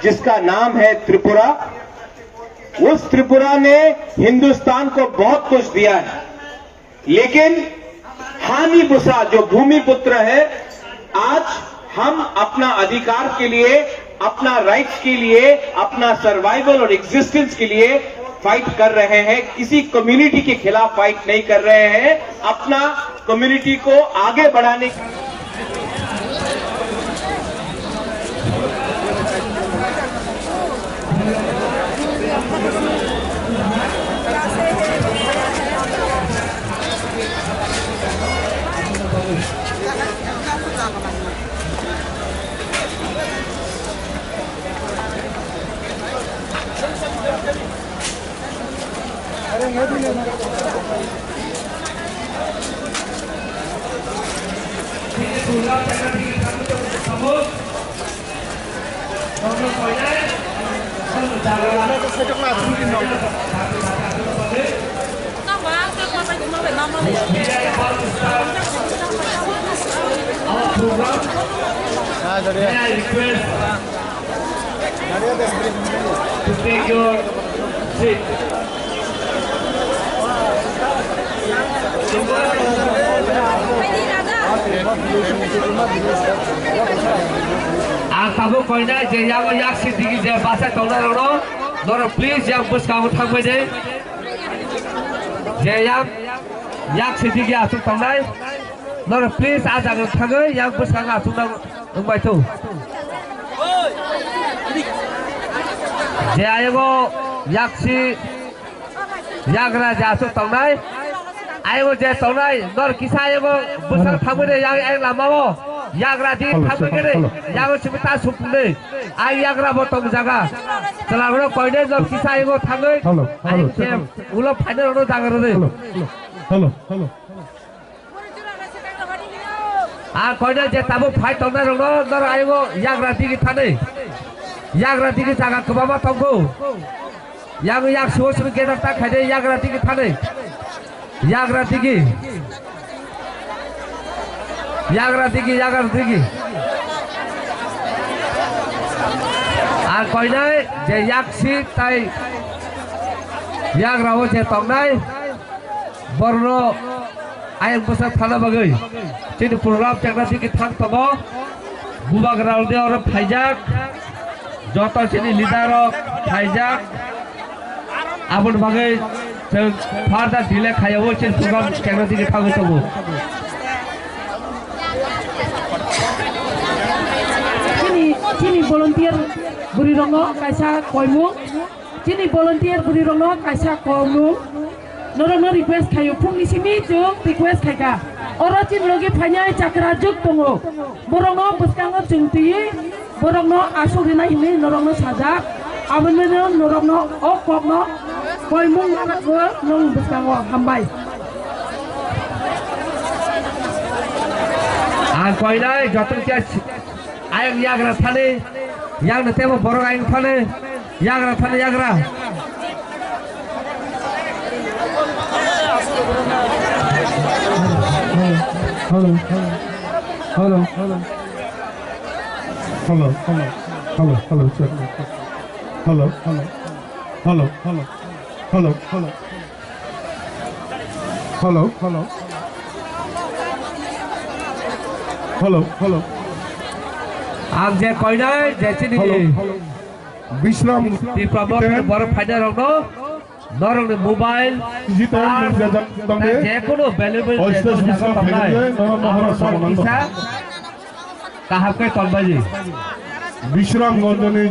जिसका नाम है त्रिपुरा। उस त्रिपुरा ने हिंदुस्तान को बहुत कुछ दिया है, लेकिन हानि बुसा जो भूमि पुत्र है, आज हम अपना अधिकार के लिए, अपना राइट्स के लिए, अपना सर्वाइवल और एग्जिस्टेंस के लिए फाइट कर रहे हैं। किसी कम्युनिटी के खिलाफ फाइट नहीं कर रहे हैं, अपना कम्युनिटी को आगे बढ़ाने की। To take your seat. Kamu koina je yang yak sidiki je bahasa tona rono, nora please yang bus kamu thangbai je. Je yang yak sidiki asuk tangai, nora please ajang thangai yang bus kamu asuk nangbai tu. Je ayo yak si yagra je asuk tangai, ayo je tangai, nora kisah ayo bus kamu thangbai je yang ayam lama. Yagra di thangbai kene, yang cipta supne, ay yagra botong jaga. Selama koine job kisah ayo thangbai, ayo je ulo final ulo jaga rode. Hello. Koine je tabu fight tangai rono, nora ayo yagra di thane. Yagra di jaga kebama tanggo. Yang yak suus kita tak kade yagra di thane. Yagra di. Yagra digi. Ar koina je yaksi tai yagra ho je tongnai borno ayam besar thana bagai. Jadi program jagra digi thang togo bubak raude or phaijak joto sini lidarok phaijak abun bagai further delay khayawo chen program jagra digi thang togo. Sini volunteer buri rongo kaisa koimung, sini volunteer buri rongo kaisa koimung. Norong request kayu pung di sini jung request kaya. Orang cin logi panyai cakra juk tongo. Borongo buskango jungti, borongo asurina ini norong sajak. Abennya norong okokno koimung anak gua nong buskango hambai. Koina jatuh kia ayam yagra thane, yang nanti mau borong ayam thane, yagra. Hello. आप जे कोइना जैसे नहीं विश्राम ती promotion बड़ फायदा रखो Narang mobile जे कोनो available कहाँ के तलबाजी विश्राम गंजनी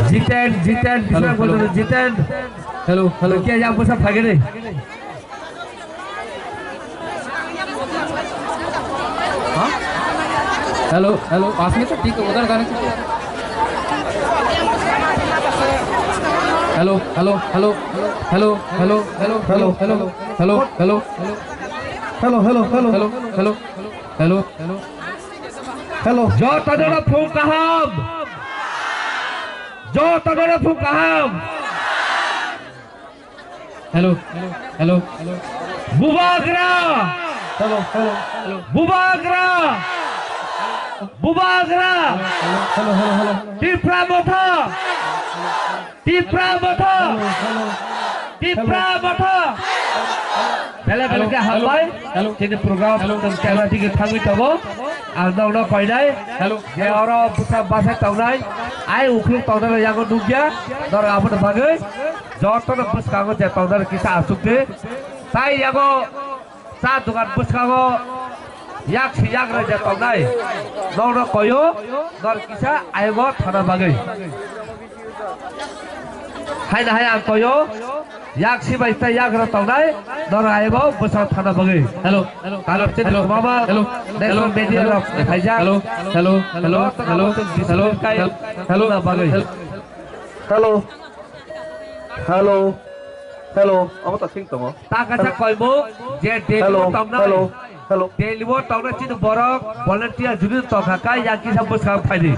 जितेन जितेन जितेन हेलो क्या यहाँ पर सब भागे नहीं हेलो पास में तो ठीक है उधर गाने हेलो जो तजरा फोन कहाँ Jo tadara fu kaham. Hello. Hello. Bubagra. Hello. Bubagra. Bubagra. Hello. Tipra motha. Bela ke hambai. Jadi program tentang kamera tiga thangi tabo. Anda koi nai. Dia orang bukan bahasa tahu nai. Ai ukluk tahu nai yang kau duga. Dor apa tu bagai. Jodoh tu bus kago je tahu nai kisah asuk deh. Sai yang kau saat dukan bus kago. Yak siang raja tahu nai. Dor koyo. Dor kisah ayo thana bagai. Hai ang koyo. Yak si baik tay yak ra tahu nai. Dor ayo besar thana bagai. Hello. Kalau cendol mama. Hello media lo. Hai jak. Hello. Hello bagai. Hello. Apa tak sing tomo? Tak kacak koi mu. Je deliver tahu nai. Hello. Deliver tahu nai cina borok. Volunteer jadi tahu kakai yang kisah besar padi.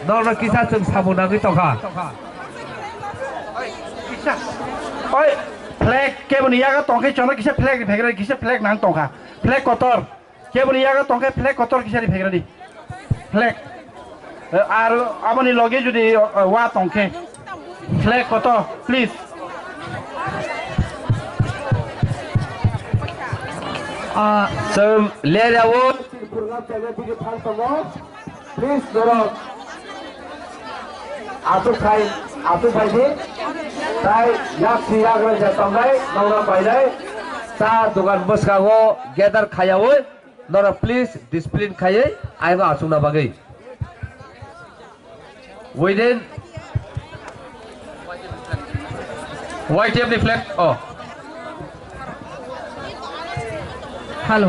Dor kisah ceng sabunang itu kah. Oi, flag ke buniya ka tongke chona kise flag phegre kise flag nang tongka flag kotor ke buniya ka tongke flag kotor kise ri phegre di flag ar amani loge jodi wa tongke flag kotor please So let away. Please dorong. Atuk khai di. Sai yak siang raja tamai. Nora paidai. Sa dukan bus kago gather khaya hoy. Nora please discipline khaye. Ayo asuk na bagai. Within. White tape the flag. Oh. Hello.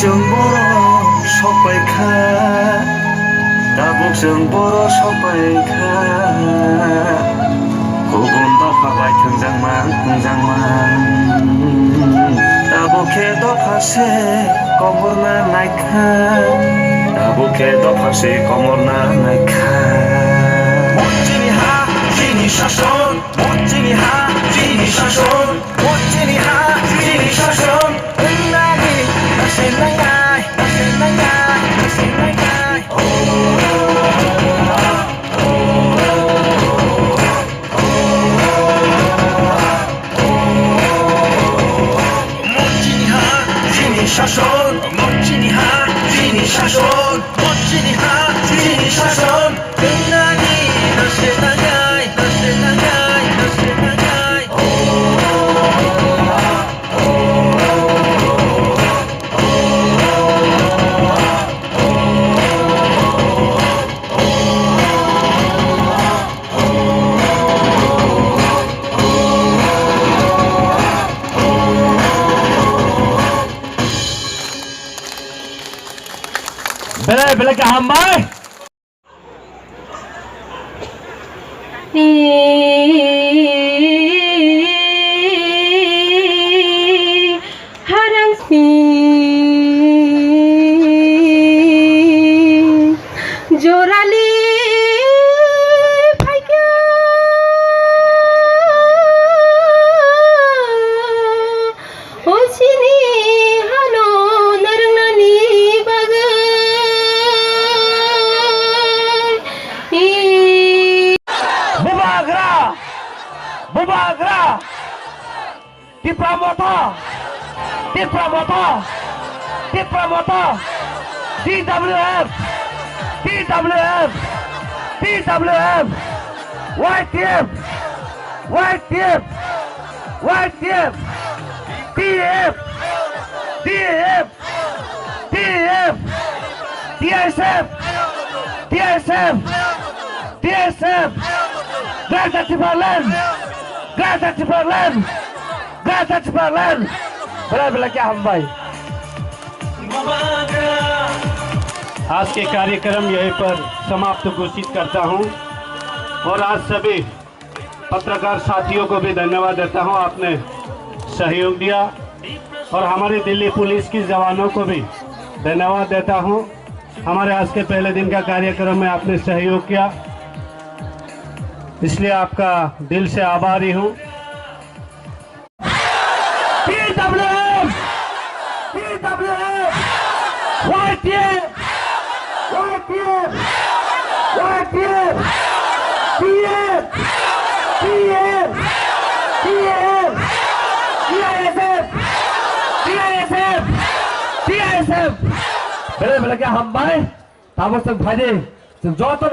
जों बर' सबायखा दाबुक जों बर' सबायखा गुबुन दफाबाय थोंजांमान दाबुके दफासे कमरना नायखा दाबुके दफासे कमरना नायखा मन्त्रिनि हा जोंनि शासन मन्त्रिनि हा जोंनि शासन मन्त्रिनि हा जोंनि शासन होननानै नायनाय शासन मन्त्रिनि हा जोंनि शासन मन्त्रिनि हा जोंनि शासन होननानै नायनाय Bela ke hambai. Harang si jorali phaikya osini hano narangnani Bubagra Dipramoto DWF YTF TF DSF Gaza Timberland बड़ा क्या हम भाई। आज के कार्यक्रम यहीं पर समाप्त घोषित करता हूं और आज सभी पत्रकार साथियों को भी धन्यवाद देता हूं, आपने सहयोग दिया और हमारी दिल्ली पुलिस की जवानों को भी धन्यवाद देता हूं। हमारे आज के पहले दिन का कार्यक्रम में आपने सहयोग किया, इसलिए आपका दिल से आभारी हूं। बेला क्या हम भाई ताबो सब भाजे जो तो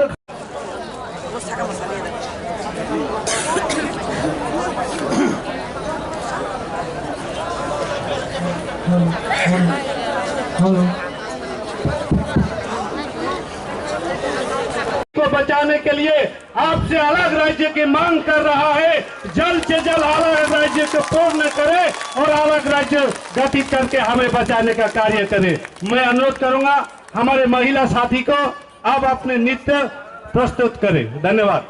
को बचाने के लिए आपसे अलग राज्य की मांग कर रहा है। जल्द से जल्द अलग राज्य को पूर्ण करे और अलग राज्य गठित करके हमें बचाने का कार्य करे। मैं अनुरोध करूंगा हमारे महिला साथी को अब अपने नृत्य प्रस्तुत करें। धन्यवाद।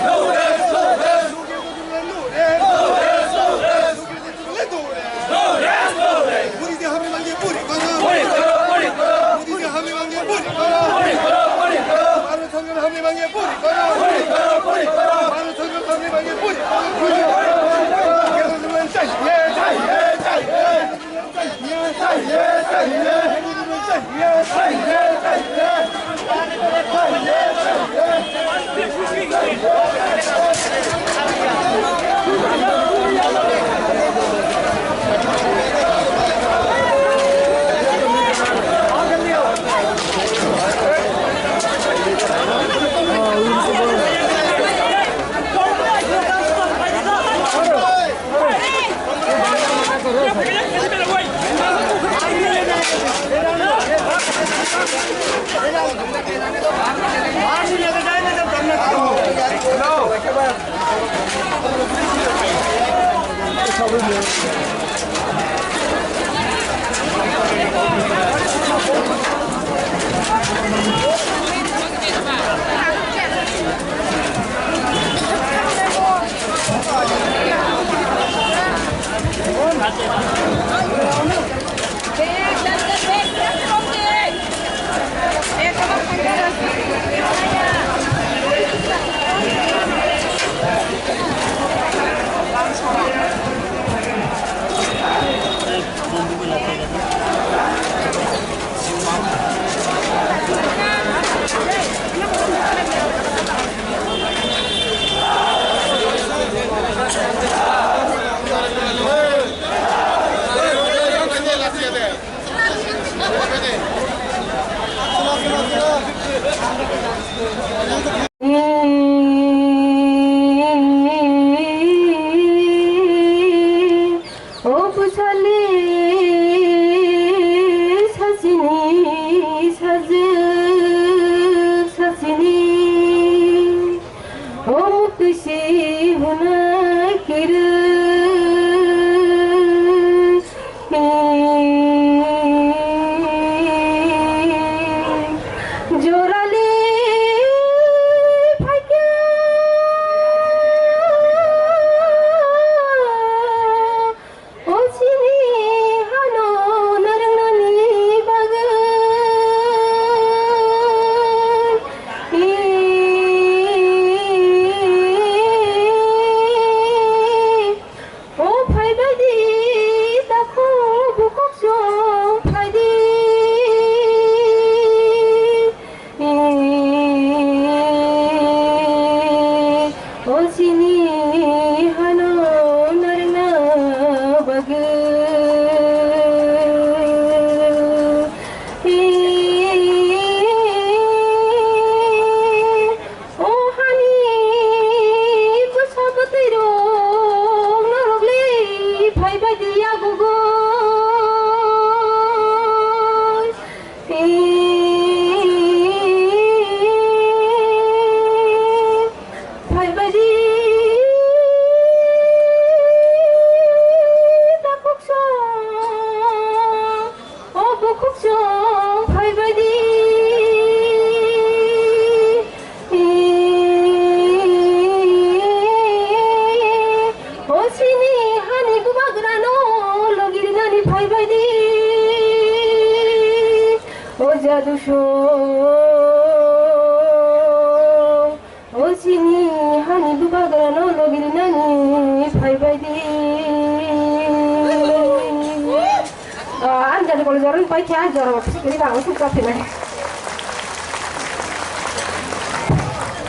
No,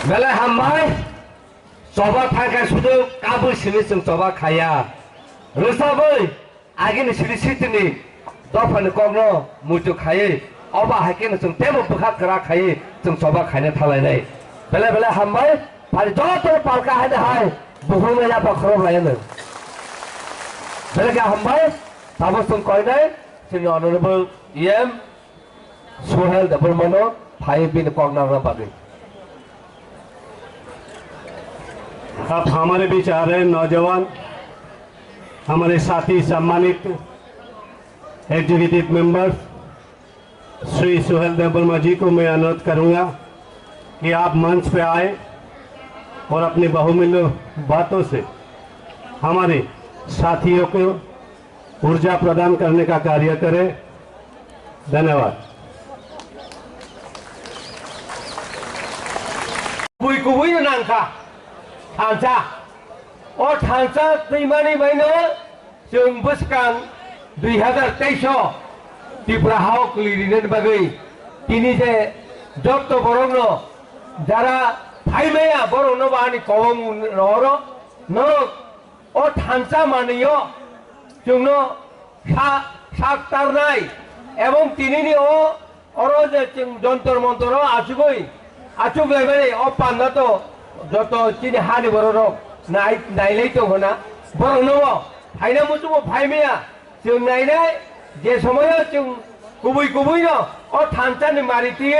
Bela hambai, coba tangkai sudah kabur sini seng coba kaya. Rusa boy, agin sini situ ni, dopan kongno muncul kaya. Oba hakin seng temu buka kerak kaya, seng coba kaya thalai nai. Bela hambai, pada jodoh palka ada hai, buhungnya apa kerap layan. Bela hambai, tamu seng koi nai, seng honorable EM, Suhail Dabur Mano, Bhai bin Kongna Rampagin. अब हमारे बीच आ रहे नौजवान हमारे साथी सम्मानित executive member Shri Suhail Debbarma जी को मैं अनुरोध करूंगा कि आप मंच पे आए और अपनी बहुमूल्य बातों से हमारे साथियों को ऊर्जा प्रदान करने का कार्य करें। धन्यवाद। Thansa, oh thansa terima mana jeng buskan 2023 di Prahau kelirinan bagai ini je doktor borongno jara Bhai maya borongno bahani kawang noro no oh thansa maniyo jengno sak tarnai emang tini ni oh oro je jeng jontor montoro acugoi beli oh panda to joto chini hani borok nailai to hona borokno haina musumo Bhai maya jeng nailai je samoyo jeng kubui no oh thansa ni mariti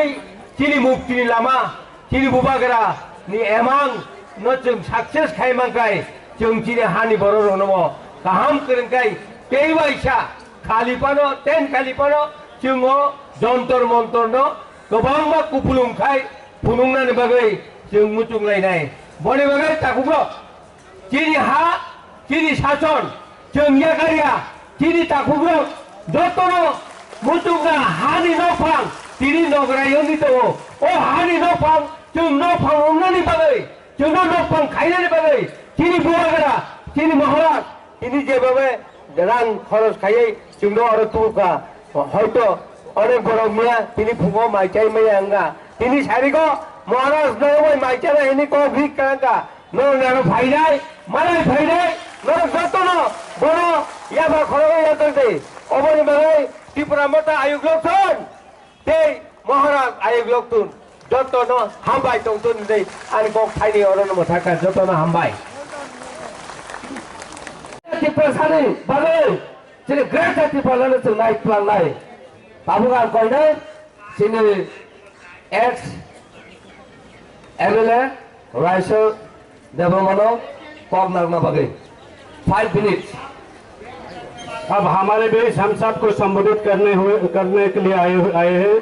chini mukti ni lama chini bubagara ni emang no chung success khai mangkai chung chini hani boro ronomo kaham kerengkai keiwaisa khalipano ten khalipano chungo jontor montor no gobang ba kupulung khai punungna ni bagai chung mutung lainai boni bagai takubro chini ha chini sason chung yagaria chini takubro jotono mutunga hani no phang tini nograyon dito o hani no phang chung no phang omnani bagai chung no phang khainani bagai chini buagara chini maharat ini jebabe rang kharos khayai chung no aro tuka hoyto অনেক বড় মিয়া তিনি ফুগো মাইচাই মাইয়াঙ্গা তিনি সারিগো মহারাজ নয় মাইচারা any কো ভিক কাঙ্গা no narrow ভাইরাই মালাই ভাইরাই no যতন বড় ইয়াবা খরবে ইয়াতে অবনি by Tripura মতা আয়োগ লোকন তে মহারাজ আয়োগ লোকতুন যতন হামবাই তংতুন দে আনি কো খাইনি অরন মথাকা যতন হামবাই ত্রিপুরা সানি বাগে যেনে গ্রেট ত্রিপুরা লালে নাই প্লান নাই Pabukan Koine, sini ex MLA Raisa Devamano Pognaगमा बगे 5 minutes। अब हमारे बीच हम सबको संबोधित करने के लिए आए हैं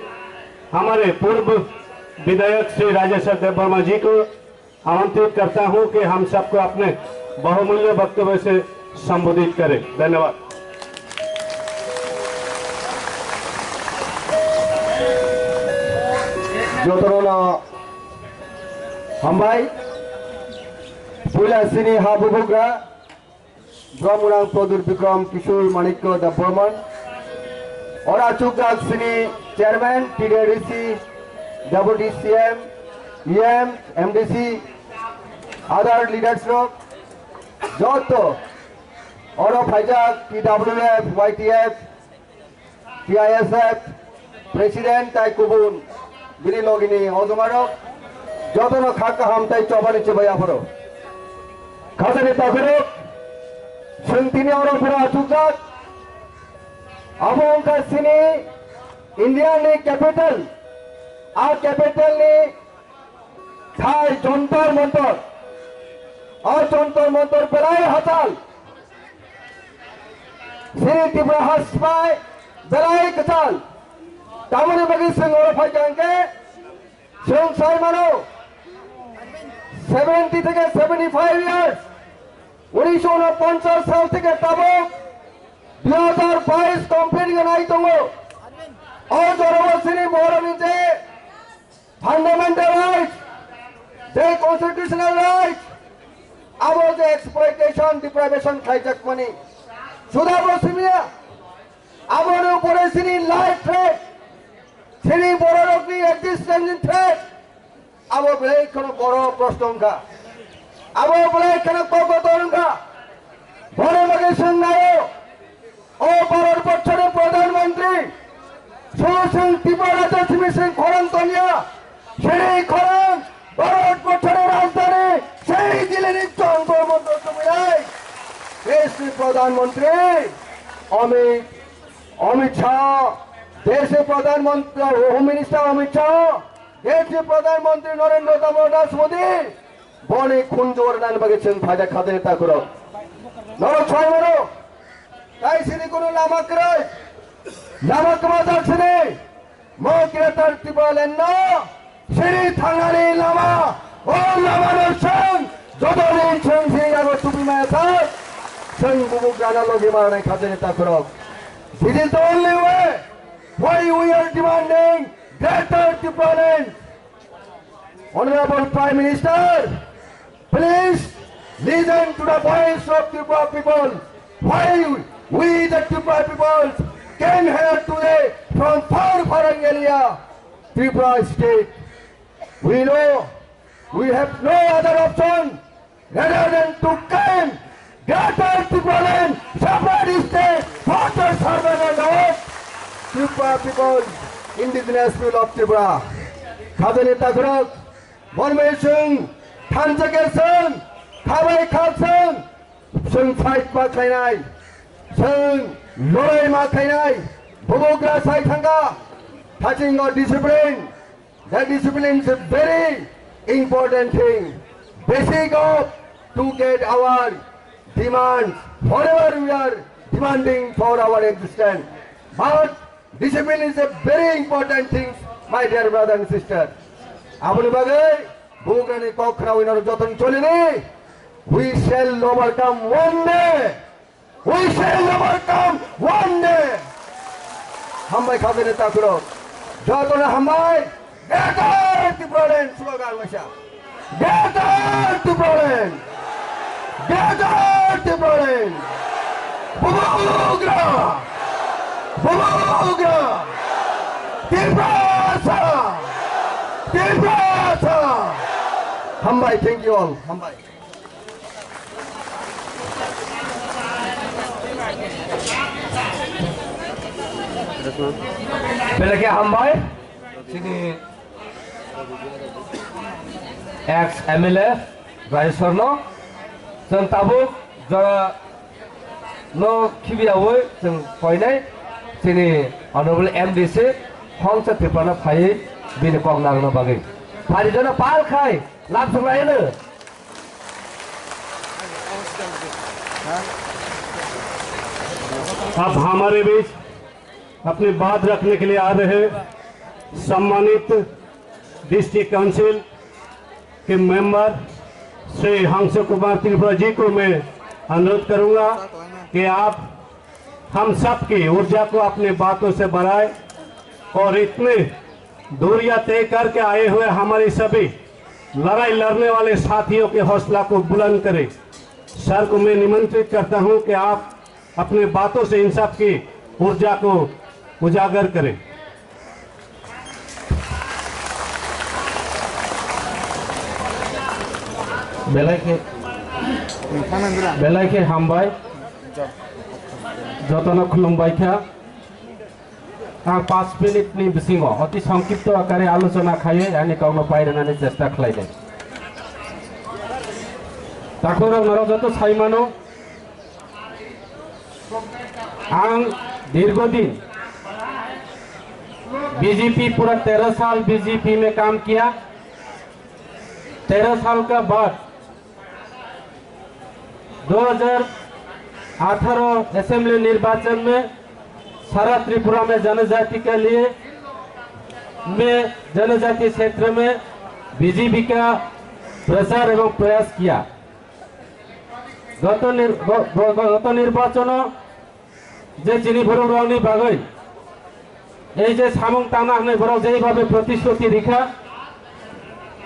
हमारे पूर्व विधायक श्री राजेश्वर देव वर्मा जी को आमंत्रित करता हूं कि हम सबको अपने बहुमूल्य वक्तव्य से संबोधित करें। धन्यवाद। जोतरोना हमबाई पुला सिनी हाबुबुग्रा ब्रह्मरांग प्रदुर विक्रम किशोर माणिक्य द बर्मन और अचुकदाग सिनी chairman TDC deputy CM EM MDC other leaders लोग जोतो और फाइजाक पीडब्ल्यूएफ वाईटीएफ टीआईएसएफ प्रेसिडेंट ताइकुबुन बिनी लोगिनी औजमारो जोतनो खाका हमताई चौबानी चबाया फरो खासने ताकरो संतिनी और पूरा अचुकदाग अब उनका सिनी इंडिया ने कैपिटल आ कैपिटल ने थाई जंतर मंतर और जंतर मंतर बेलाय हताल सिनी त्रिपुरा हस्पाय बेलाय कचाल तामने बगी सिंह और फाइजान के सिंह साई मानो 70 থেকে 75 ইয়ার্স 1949 সাল থেকে তাবক 2022 কমপ্লিট গনাই তঙ্গো और জনবসিনী মহরমি যে ফান্ডামেন্টাল রাইটস যে কনস্টিটিউশনাল রাইটস আবো যে এক্সপ্লয়টেশন ডিপ্রাইভেশন খাইজাক মানি সুদা বসিমিয়া আবর উপরে সিনি লাইফ থ্রেট সিনি বড় রকমি এক্সিস্টেন্স থ্রেট আবো বলে কোন বড় প্রশ্নঙ্কা আবো বলে কোন কতরঙ্কা বড় মগে সংনায় ও ভারত বর্ষের প্রধানমন্ত্রী সুসিং ত্রিপুরা সিমি সিং খরন্তনিয়া সেই খরন ভারত বর্ষের রাজধানী সেই দিল্লির চন্দ্র মন্ত্র সুবিধায় দেশের প্রধানমন্ত্রী অমিত শাহ দেশের প্রধানমন্ত্রী হোম মিনিস্টার অমিত শাহ দেশের প্রধানমন্ত্রী নরেন্দ্র দামোদর মোদী বনে খুঞ্জোর নান বাগেছেন ফাজা খাদে তা করো নর ছয় মারো তাই সিনি কোনো লামাক রয় লামাক মাজার সিনি মকিরাতার ত্রিপুরালেন না সিনি থাঙ্গালি লামা ও লামানোর সং যদনি সং সিং আগো টুপি মায়া থাক সং বুবু গানা লগে মারনে খাদে তা করো This is the only way why we are demanding greater Tripuran. Honorable Prime Minister, please listen to the voice of Tripura people. Why we the Tripura people came here today from far area, Tripura state. We know we have no other option rather than to come greater Tripuran, separate state, water survival of Tripura people, indigenous people of Tripura. Khadani Takrok, Bormei Sung, Tanjaker Sung, Kawai Khal Sung, Sung Fight Ma Kainai, Sung Lorei Ma Kainai, Bobogra Sai Thanga, touching our discipline. That discipline is a very important thing. basic of to get our demands. Forever we are demanding for our existence. But discipline is a very important thing, my dear brother and sister. Apuni bagai bugani kokra winner joton cholini. We shall overcome one day. We shall overcome one day. Hambai khabene takuro. Jotona hambai gather the problem slogan masha. Gather the problem. Gather the problem. Bubugra. Bubugra. Tilbrasa. Tilbrasa. Hambai, thank you all. Hambai. Belakang Hambai, sini ex MLA Raisorno, जों Tabuk जरा no kibiawe जों poinai sini honorable MDC Hongsa Tripana Phai bini kong nagna bagi. Hari jana pal khai langsung lain. अब हमारे बीच अपनी बात रखने के लिए आ रहे सम्मानित डिस्ट्रिक्ट काउंसिल के मेंबर श्री हंस कुमार त्रिपुरा जी को मैं अनुरोध करूंगा कि आप हम सब की ऊर्जा को अपनी बातों से बढ़ाएं और इतने दूरियां तय करके आए हुए हमारे सभी लड़ाई लड़ने वाले साथियों के हौसला को बुलंद करें। सर को मैं निमंत्रित करता हूं कि आप अपनी बातों से इन सब की ऊर्जा को उजागर करें। बेलायके हामबाय जतन खुलुमबायखा आं 5 मिनिटनि बिसिङाव अति संक्षिप्त आकारे आलोचना खायो आंनि गावनो बायरायनानै चेष्टा खालायदों। ताखुराव नरजत साइमानो आं दीर्घदिन बीजेपी पूरा 13 साल बीजेपी में काम किया। 13 साल का बाद 2018 असेंबली निर्वाचन में सारा त्रिपुरा में जनजाति के लिए मैं जनजाति क्षेत्र में बीजेपी का प्रचार एवं प्रयास किया। गत निर्वाचन जे चिनी भरम रावनि बागै এই যে সামং টানা হনাय ভরাव যেইভাবে প্রতিশ্রুতি রেখা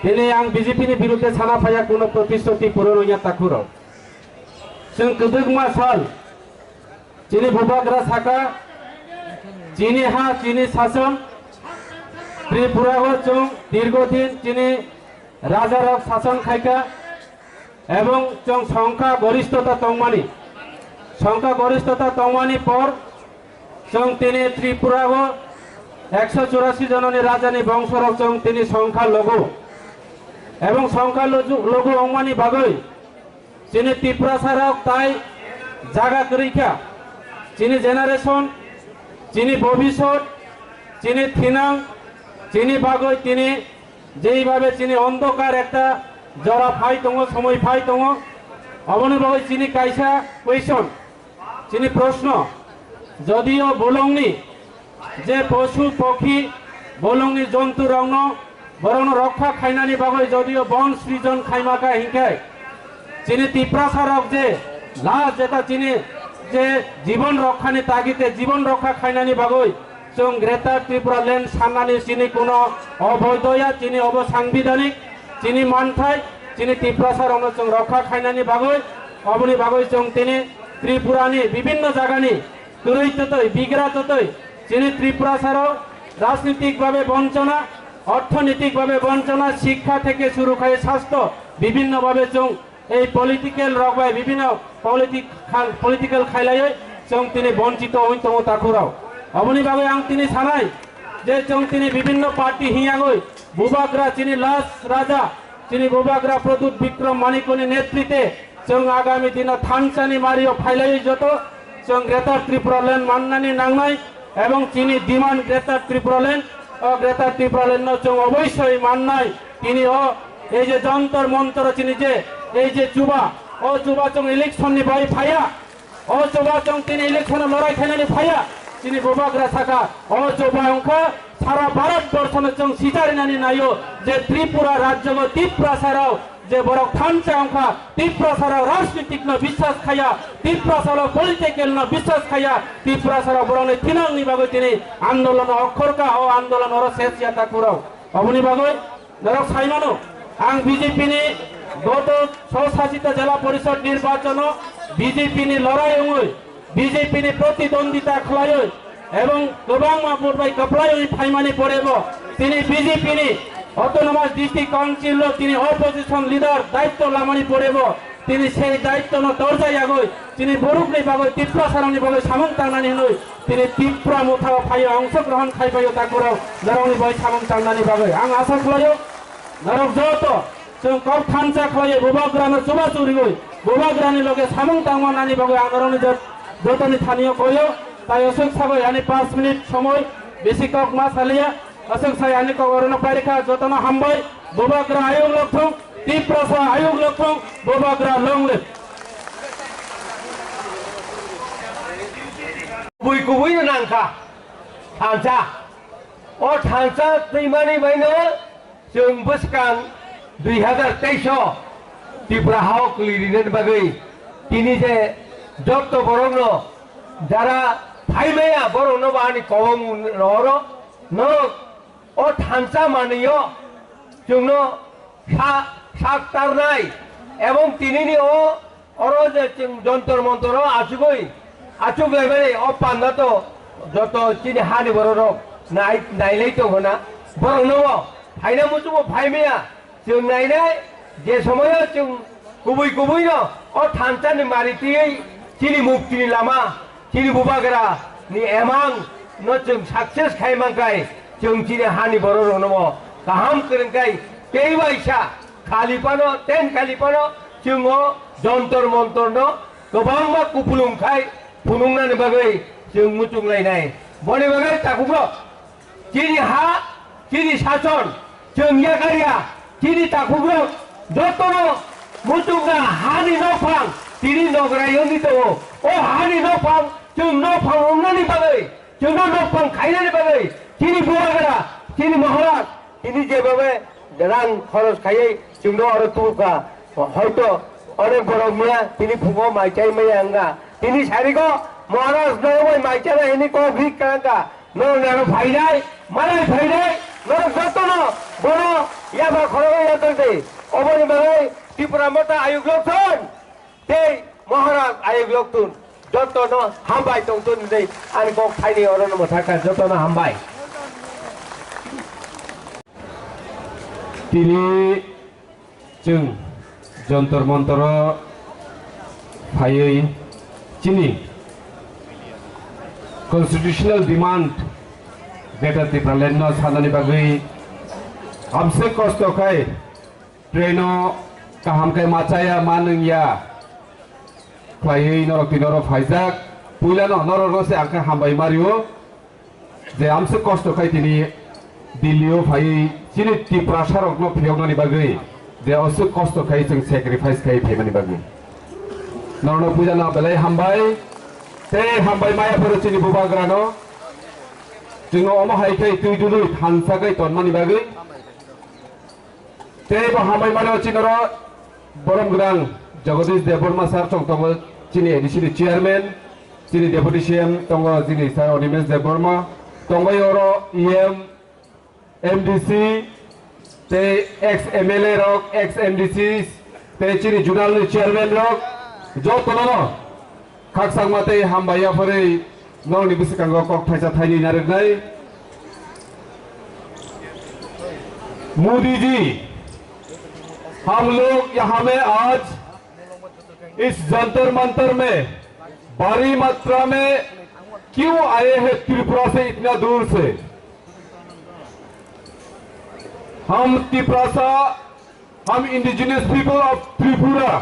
दिनै आं बीजेपीनि বিরুদ্ধে ছানা ফায়া কোনো প্রতিশ্রুতি পূরণ হইয়া তাকুরাव जों गोदोगमा साल चिनी भूभाग्रा साका चिनी हा चिनी शासन त्रिपुराव जों दीर्घदिन चिनी राजाराव शासन खायका एवं जों संख्या गरिष्ठता तंगमानी पर जों तिनी त्रिपुराव 184 जननी राजानी वंशरव जों तिनी संख्या लघु एवं संख्या लघु अंगमानी बागै चिनी त्रिपुरा साराव ताई जागा करिखा चिनी जेनारेशन चिनी भविष्यत चिनी थिनां चिनी बागै तिनी जेइभाबे चिनी अंधकार एकटा जरा फाइ दङ समय फाइ दङ अबनि बागै चिनी कायसा क्वेश्चन चिनी प्रश्न যদিও बोलंगनी जे पशु पक्षी बोलंगनी जंतु रंग बरं रक्षा खायनानि बागै যদিও बन सृजन खायमाका हिंखाय चिनी त्रिपुरा साराव जे लास्ट जेटा चिनी जे जीवन रक्षानि तागिते जीवन रक्षा खायनानि बागै जों ग्रेटार त्रिपुरा लैंड साननानि चिनी कोनो अबैधया चिनी अबसांबिधानिक चिनी मानथाय चिनी त्रिपुरा सारावनो जों रक्षा खायनानि बागै अबनि बागै जों तिनी त्रिपुरानि विभिन्न जायगानि तुरैततै बिग्राततै चिनी त्रिपुरा साराव राजनीतिक भावे वंचना अर्थनैतिक भावे वंचना शिक्षा थेके शुरू करे स्वास्थ्य विभिन्न भावे जों এই पलिटिकल रगबाय विभिन्न पलिटिकल खायलायै जों तिनी वंचित हइतङ ताकुराव अबनि बागै आं तिनी सानाय जे जों तिनी विभिन्न पार्टी हियागै बुबाग्रा चिनी लास राजा चिनी बुबाग्रा प्रदूत विक्रम मानिकनि नेतृत्वे जों आगामी दिन थानसानि मारियो फायलायै जत जों ग्रेटार त्रिपुरा लैंड माननानै नांनाय एवं चिनी डिमांड ग्रेटार त्रिपुरा लैंड जों अवश्य माननाय तिनी এই যে যন্তর মন্তর চিনি যে এই যে চুবা ও চুবা চং ইলেকশন নি বাই ফায়া ও চুবা চং তিনি ইলেকশন লড়াই খাইনানি ফায়া তিনি বোবাগ্রা থাকা ও চুবা অঙ্কা সারা ভারতবর্ষনে চং সিজারিনানি নাইও যে ত্রিপুরা রাজ্য ত্রিপুরা সারাও যে বড় থানচা অঙ্কা ত্রিপুরা সারাও রাজনীতিক ন বিশ্বাস খাইয়া ত্রিপুরা সারাও পলিটিক্যাল ন বিশ্বাস খাইয়া ত্রিপুরা সারাও বড় থিনাংনি বাগৈ তিনি আন্দোলন অক্ষরকা ও আন্দোলন ওর শেষ ইয়াতা কুরাও অবনি বাগৈ নরক সাইমানো आं बीजेपी नि गत स्वशासित जिला परिषद निर्वाचन बीजेपी नि लड़ाई बीजेपी नि प्रतिद्वंदिता खलाय एवं गोबां माबुरबाय कपलाय फाइमानि पड़ेबो तिनि बीजेपी नि অটোনমাস ডিস্ট্রিক্ট কাউন্সিল তিনি অপোজিশন লিডার দায়িত্ব লামানি পড়েবো তিনি সেই দায়িত্ব ন দরজায় আগৈ তিনি বরুকনি বাগৈ ত্রিপুরা সারানি বাগৈ সামং টাংনানি হই তিনি ত্রিপুরা মুথাও ফাই অংশগ্রহণ খাইবাयो তাকুরাও নরংনি বই সামং টাংনানি বাগৈ आं आशा खालायो नरक जत जों कब थानसा खालायो बोबाग्रानो चुबा चुरि गय बोबाग्रानि लगे सामं टांगमानानि बागै आं नरंनि जतनि थानियो कयो ताई अशोक सागै यानी 5 मिनिट समय बेसि कक मा सालिया अशोक साय यानी कवरन पारिखा जतन हामबाय बोबाग्रा आयोग लखथं ত্রিপুরা आयोग लखथं बोबाग्रा लंगले कुबुई कुबुई नांखा थानसा ओ थानसा दैमानि बायनो जों बोसकां 2023 त्रिपुरा हावक लिरिनेन बागै तिनि जे जत्त बरंनो जारा फाइमाया बरंनो बानि कवं नरो न ओ थानसा मानियो जोंनो साकतारनाय एवं तिनिनि ओ अरो जे जों जन्तर मन्तर आसुगै आसुगैबाय ओ पान्दातो जत तिनि हानि बररक नायलाय तो होना बरंनो फाइना मुसुबो फाइमाया जों नायनाय जे समय जों गुबै गुबै न ओ थानसानि मारितियै तिनि मुक्तिनि लामा तिनि बोबाग्रा नि एमां न जों सक्सेस खाइमांखाय जों तिनि हानि बररनो गाहाम करंखाय तेइबायसा खालिपानो तेन खालिपानो जोङो जन्तर मन्तरनो गोबांबा कुपुलुंखाय फुनुंनानि बागै जों मुचुंलायनाय बनि बागै ताकुब्र तिनि हा तिनि शासन जों यागारिया तिनि ताकुब्र जतनो मुचुंगा हानि नफां तिनि नगरायनि दङ ओ हानि नफां जों नफां हमनानि बागै जोंनो नफां खायनानि बागै तिनि बोरागरा तिनि महाराज तिनि जेबाबे रां खरच खायै जोंनो आरो तुका हयतो अनेक बरमिया तिनि फुङाव माइचाय मैयांगा तिनि सारिखौ महाराज नय माइचाना हेनि को भिक कांगा न नारो फाइनाय मालाय फाइनाय न जतनो बरो याबा खरबाय यातते अबनि बागै त्रिपुरा मता आयोग लखथन ते महाराज आयोग लखथुन जतनो हामबाय तंतुन दे आनि को फाइनि अरन मथाका जतनो हामबाय তিনি जों जन्तर मन्तर फायै चिनि constitutional demand greater Tripura land साननानि बागै हमसे कष्ट खाय ट्रेनो काहामखाय माचाया मानंया फायै नरक नर फाइजाक पुइलानो नरक से आंखा हामबाय मारियो जे हमसे कष्ट खाय तिनि दिल्लीयाव फायै चिनि त्रिपुरा सारकनो फियावनानि बागै जे असु कष्ट खाय जों सेक्रिफाइस खाय फेमानि बागै नरनो पूजाना बेलाय हामबाय ते हामबाय मायाफोर चिनि बोबाग्रानो जोङो अमहायखाय तुइदुलुय थानसाखै तनमानि बागै ते हामबाय मानो चिनर बरम गोदां जगदीश देबबर्मा सार चंतंग चिनि एडिसिनि चेयारमैन चिनि डेपुटी सीएम तंग चिनि सार अनिमेश देबबर्मा तंगय अरो ईएम एमडीसी ते एक्स एमएलए रक एक्स एमडीसी ते चिनि जुनाल चेयरमैन रक जो तनो खाकसांगमाते हामबाया फरै नौनि बिसकांग कक थाइसा थाइनि नारनाय मोदी जी हम लोग यहाँ में आज इस जंतर मंतर में भारी मात्रा में क्यों आए हैं त्रिपुरा से इतना दूर से हम त्रिपुरा हम इंडिजिनस पीपल ऑफ त्रिपुरा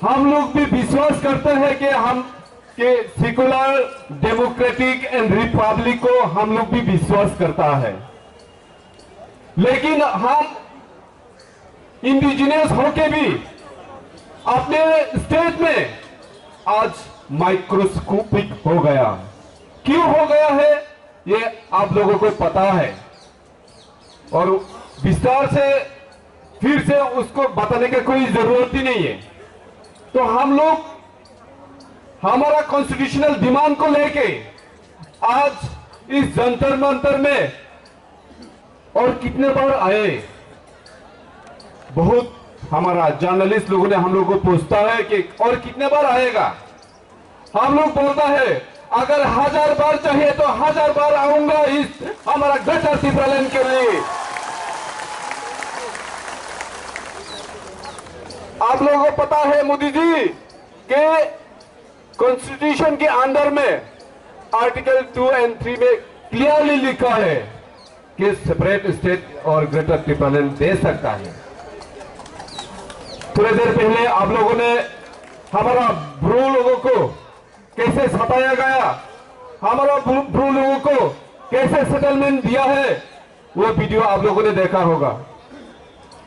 हम लोग भी विश्वास करते हैं कि हम के सेकुलर डेमोक्रेटिक एंड रिपब्लिक को हम लोग भी विश्वास करता है लेकिन हम इंडिजिनियस होके भी अपने स्टेट में आज माइक्रोस्कोपिक हो गया। क्यों हो गया है ये आप लोगों को पता है और विस्तार से फिर से उसको बताने की कोई जरूरत ही नहीं है। तो हम लोग हमारा कॉन्स्टिट्यूशनल डिमांड को लेके आज इस जंतर मंतर में और कितने बार आए, बहुत हमारा जर्नलिस्ट लोगों ने हम लोग को पूछता है कि और कितने बार आएगा। हम लोग बोलता है अगर 1000 बार चाहिए तो 1000 बार आऊंगा इस हमारा ग्रेटर त्रिपुरालैंड के लिए। आप लोगों को पता है मोदी जी के कॉन्स्टिट्यूशन के अंदर में आर्टिकल 2 और 3 में क्लियरली लिखा है कि सेपरेट स्टेट और ग्रेटर त्रिपुरालैंड दे सकता है। थोड़ी देर पहले आप लोगों ने हमारा ब्रू लोगों को कैसे सताया गया, हमारा ब्रू लोगों को कैसे सेटलमेंट दिया है, वो वीडियो आप लोगों ने देखा होगा।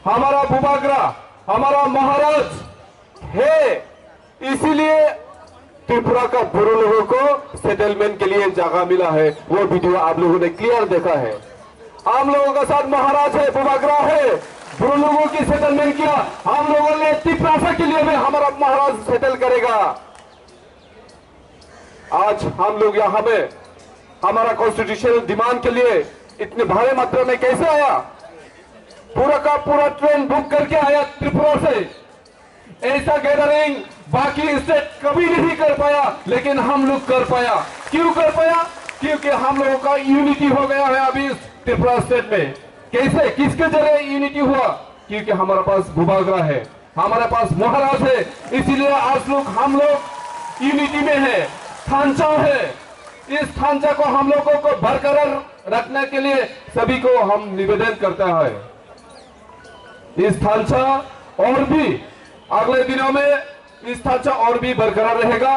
हमारा बुबागरा हमारा महाराज है, इसीलिए त्रिपुरा का ब्रू लोगों को सेटलमेंट के लिए जगह मिला है। वो वीडियो आप लोगों ने क्लियर देखा है। हम लोगों का साथ महाराज है, बुबागरा है, ब्रू लोगों की सेटलमेंट किया। हम लोगों ने त्रिपुरा के लिए भी हमारा महाराज सेटल करेगा। आज हम लोग यहाँ में हमारा कॉन्स्टिट्यूशनल डिमांड के लिए इतने भारी मात्रा में कैसे आया? पूरा का पूरा ट्रेन बुक करके आया त्रिपुरा से। ऐसा गैदरिंग बाकी स्टेट कभी नहीं कर पाया, लेकिन हम लोग कर पाया। क्यों कर पाया? क्योंकि हम लोगों का यूनिटी हो गया है अभी त्रिपुरा स्टेट में। कैसे, किसके जरिए यूनिटी हुआ? क्योंकि हमारे पास भूभागरा है, हमारे पास महाराज है, इसीलिए आज लोग हम लोग यूनिटी में है। ढांचा है, इस ढांचा को हम लोगों को बरकरार रखने के लिए सभी को हम निवेदन करता है। इस ढांचा और भी अगले दिनों में इस ढांचा और भी बरकरार रहेगा।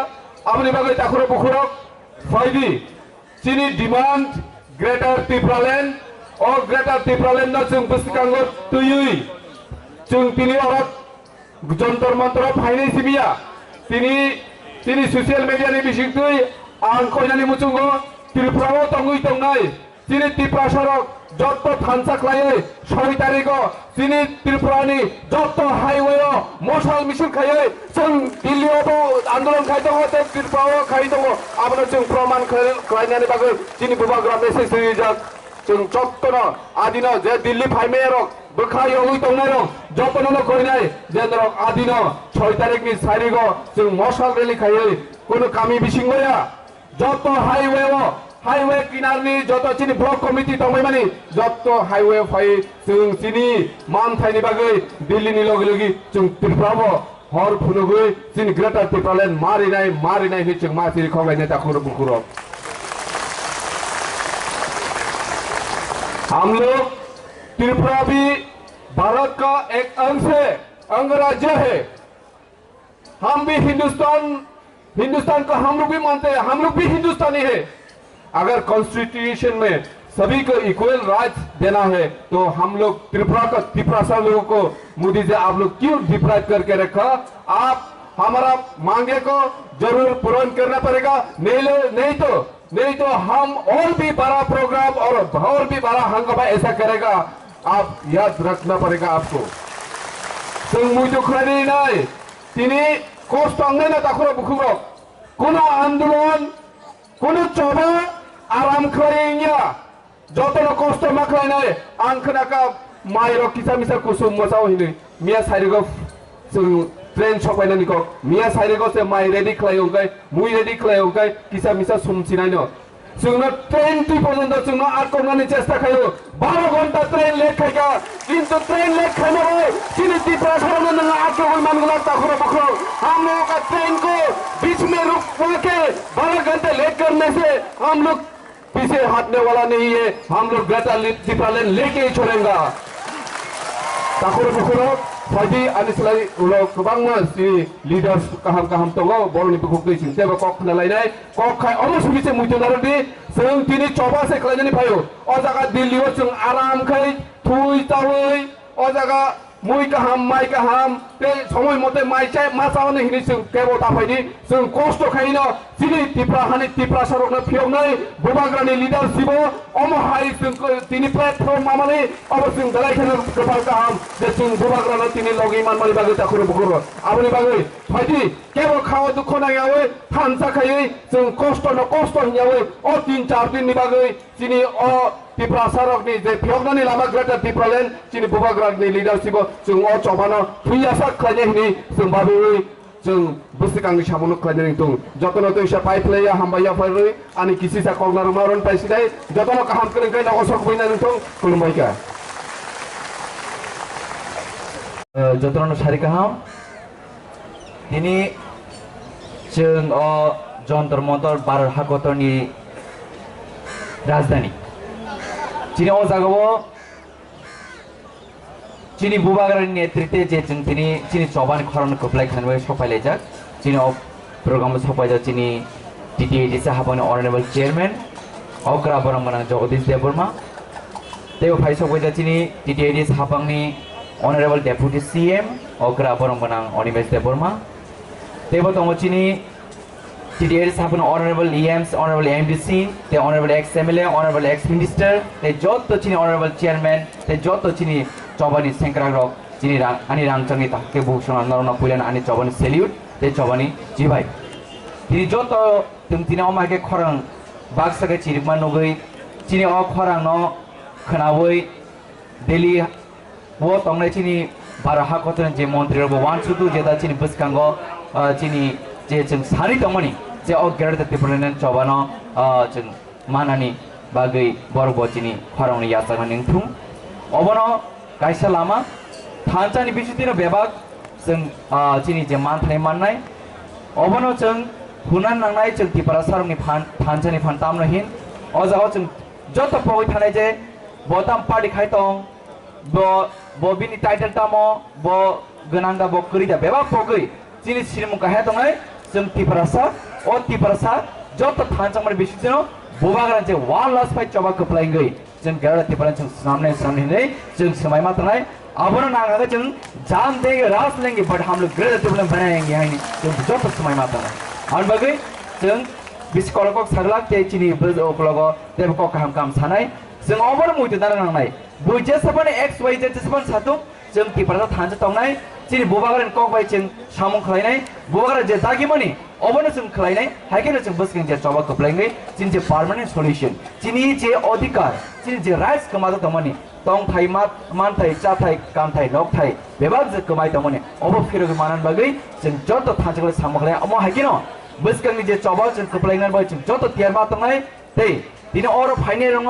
अपने बागे ताकुरो बुखुरो फाइदी चीनी डिमांड ग्रेटर त्रिपुरालैंड और ग्रेटर त्रिपुरालैंड ना जों बुस्तिकांगो तुयुई जों तिनी औरत जंतर मंतर फाइनै सिबिया तिनी सोशल मीडिया नि बिसिंगतुई आं खयनानि मुचुंगो त्रिपुराओ तंगुई तंगनाय तिनी त्रिपुरा सरक जत्त थानसा खायै 6 तारिखो तिनी त्रिपुरानि जत्त हाइवेओ मशाल मिছিল खायै जों दिल्लीआवबो आन्दोलन खायदों त्रिपुराओ खायदों आबनो जों प्रमाण खालायनानै बागै तिनी बुबाग्रा मेसेज होजाक जों जत्तन आदिन जे दिल्ली फाइमेरक बोखायो दंनाय जतन करिनाय जेनरक आदिन 6 तारिखनि सारिगो जों मशाल रेली खायै कोनो कामी बिसिंगया जत्त हाइवे किनारनि जत चिनी ब्लक कमिटी दंबायमानि जत्त हाइवे फाय जों चिनी मानथायनि बागै दिल्लीनि लगे लगे जों त्रिपुराबो हर फुनुगै चिनी ग्रेटर त्रिपुरालैंड मारिनाय नि जों मासिरि खगायनाय ताखुर बुखुरो। हम लोग त्रिपुरा भी भारत का एक अंगराज्य है। हम भी हिंदुस्तान को हम लोग भी मानते हैं, हम लोग भी हिंदुस्तानी है। अगर कॉन्स्टिट्यूशन में सभी को इक्वल राइट देना है तो हम लोग त्रिपुरा लोगों को मोदी जी आप लोग क्यों डिप्राइव करके रखा? आप हमारा मांगे को जरूर पूर्ण करना पड़ेगा, नहीं तो हम और भी बड़ा प्रोग्राम और भी बड़ा हंगामा ऐसा करेगा। आप याद रखना पड़ेगा आपको। जों मुजुखरानि नाय तिनी कष्ट आंगनाय ना ताखुरो बुखुरो कोनो आंदोलन कोनो चबा आराम खरिया जतन कष्ट माखलायनाय आं खोनाका माइरो किसा मिसा कुसुम मसाव हिनै मिया साइरिगो जों ट्रेन सफायनानै को मिया साइरिगो से माइ रेडी खालायंगाय मुइ रेडी खालायंगाय किसा मिसा सुमसिनायनो जोंनो ट्रेन टी पर्यन्त जोंनो आटकनानै चेष्टा खायो 12 घंटा ट्रेन लेट खायगा किंतु ट्रेन लेट खायनाय चिनी त्रिपुरा सरनो नंगा आटको मानगला ताखुरो बखरो हम लोग का ट्रेन को बीच में रुकवा के 12 घंटे लेट करने से हम लोग पीछे हटने वाला नहीं है। हम लोग ग्रेटर त्रिपुरालैंड लेके ही छोड़ेंगे। ताखुरो बखरो फाइदी आनिसलाई उलो गोबांनो लिडार्स गाहाम दङ बरनि बुखुखै सिंसेबो कक नालायनाय कक खाय अमसुबिसे मुइतनारदि जों दिनै चबासे खालायनानै फायो अ जागा दिल्लीआव जों आराम खाय थुइ तावै अ जागा मुई गाहाम माइ गाहाम ते समय मते माइ चाय मा चावने हिनि जों केबो दाफायनि जों कष्ट खायनो सिनि तिप्रा हानि तिप्रा सरकनो फियौनै बुबाग्रानि लिडारशिप अम हाइ जों तिनि प्लेटफर्म मामानि अब जों दलायखनो गोबां गाहाम जे जों बुबाग्रानो तिनि लगि मानमानि बागै दाखुरो बुकुरो आबनि बागै फायदि केबो खाव दुख नायावै थानसा खायै जों कष्ट हियावै अ 3-4 दिननि बागै तिनि अ तिप्रा सरकनि जे फियौनानि लामा ग्रेटर तिप्रालेण्ड तिनि बुबाग्रानि लिडारशिप जों अ चबानो फुयासा खायने हिनि जों बाबै जों बुस्तिकांनि सामनो खायने दं जतन तैसा पाइप्लाया हामबाया फरै आनि किसिसा कगनार मारन पाइसिदाय जतन काहाम करेंखाय नगसक फैना दं खुलुमबायका जतन सारि काहाम दिनै जों अ जन्तर मन्तर भारत हादरनि राजधानी दिनै अ जागायाव चीनी बुबाग्रानि नेतृत्वे जे जों चीनी चबानि खरन खोप्लाय खानबाय सफायलायजाक चीनी प्रोग्राम सफायजा चीनी टीटीएडीसी हाबानि ऑनरेबल चेयरमैन अकरा बरमगना जगदीश देवबर्मा तेव फाइ सफायजा चीनी टीटीएडीसी हाबांनि ऑनरेबल डेपुटी सीएम अकरा बरमगना अनिमेश देवबर्मा तेव दङ चीनी टीटीएडीसी हाबानि ऑनरेबल EMs ऑनरेबल MDC ते honourable ex MLA honourable ex minister ते जत चीनी ऑनरेबल चेयरमैन ते जत चीनी चबानी सेंक्राग्रक चीनी आनी रांचंगनि ताके भूषण नरना पुलन आनी चबानी सेल्यूट ते चबानी जिबाय तिनी जत तिनी अमाके खरं बाक्सके चिरिकमा नगै चीनी अ खरं न खनावै दिल्ली वो तंगनाय चीनी भारत हादरनि जे मंत्री रबो वानसुदु जेदा चीनी बसकांगो चीनी जे जों सारि दंमोनि जे अ ग्रेटर तिप्रालेण्ड चबानो जों मानानि बागै बरब चीनी खरंनि यासागन निंथुं अबनो कायसा लामा थानसानि बिसुतिनो बेबाग जों चीनी जे मानथाय माननाय अबनो जों हुनान नांनाय जों तिप्रा सारंनि थानसानि फानतामनो हिन अ जागाव जों जत पगै थानाय जे बताम पार्टी खायतं ब बिनि टाइटल तामो ब गनांगा ब करिदा बेबाग पगै चीनी सिरिमुका हे दंनाय जों तिप्रासा अ तिप्रासा जत थानसामनि बिसुतिनो बुबाग्रान जे वाल लास फाइ चबा कप्लायंगै जों गेरा तिप्रालेण्ड जों सामने जों समय मात्रनाय अब नागा जों जान देंगे रास लेंगे बट हम लोग ग्रेटर तिप्रालेण्ड बनाएंगे हाइनि जों जत समय मात्रनाय आन बागै जों बिस्कलक सागलाक ते चीनी ओकलग तेबको काम सानाय जों अबर मुइतो दाना नांनाय बुजे सबन एक्स वाइ जेड सबन सातु जों तिप्रासा थानसे तंनाय चीनी बुबाग्रान कक बाय जों सामु खलायनाय बुबाग्रा जे जागिमनि अबनो जों खलायनाय हाइकेनो जों बसकिं जे चबा कप्लायंगै चीनी जे परमानेंट सॉल्यूशन चीनी जे अधिकार चीनी जे राइट्स कमादो तमनि तंग थाइ मानथाइ चाथाइ कामथाइ नकथाइ बेबाग जे कमाय तमनि अब फिरग मानन बागै जों जत थानसेखौ सामखलाय अम हाइकेनो बसकिंनि जे चबा जों कप्लायनाय बाय जों जत तियारमा तंनाय तै दिनै अर फाइने रङ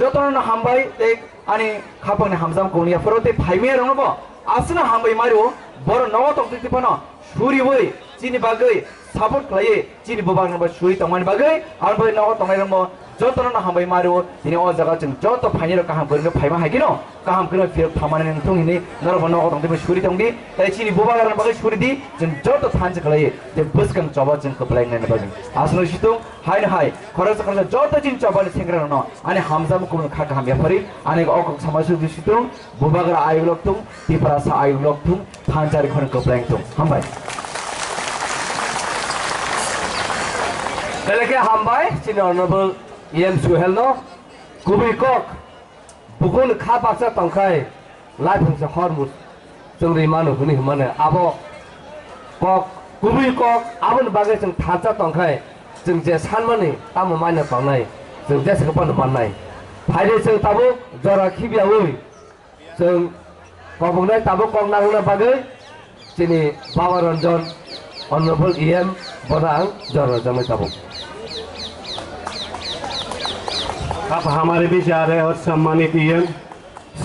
जतन हामबाय ते आनि खापंनि हामजाम कोनिया फरोते फाइमे रङबो आसना हामबाय मारियो बर नव तक्तिपनो सुरिवै चीनी बागै सापोर्ट खालायो चीनी बुबाग्रान सुरि तंगनि बागै आरो नव तंनाय रङबो जतन हामबाय मारियो दिनै अ जागा जों जत फाइने काहाम करनो फाइमा हाइकिनो काहाम करनो फिर थामाने नंथुंनि नरब नव तंतिप सुरि तंदि तै चीनी बुबाग्रान बागै सुरिदि जों जत थानसे खालायो जे बसकं चबा जों कप्लायनाय बागै आसनो सितु हाइन हाय खरस खरस जत चीनी चबानि सेंग्रा न आनि हामजाम कुन खाका हाम याफरि आनि अक समासु दिसितु बुबाग्रा आयुलक तुं तिप्रासा आयुलक तुं थानचारि खन कप्लायं तुं हामबाय Teleke hambai chini honorable EM Suhel no kubi kok bukun khapaksa tongkai laifungsa hormus जोंनि मानु हुनि माने आबो कक कुबि कक आबन बागै जों थाजा तंखाय जों जे सानमानि तामो माने पांनाय जों जेसखौ पानो पानाय फाइदे जों ताबो जरा खिबियावै जों कबंनाय ताबो कंनांना बागै जोंनि बाबा रंजन ऑनरेबल EM बनां जरा जमै ताबो अब हमारे बीच आ रहे और सम्मानित EM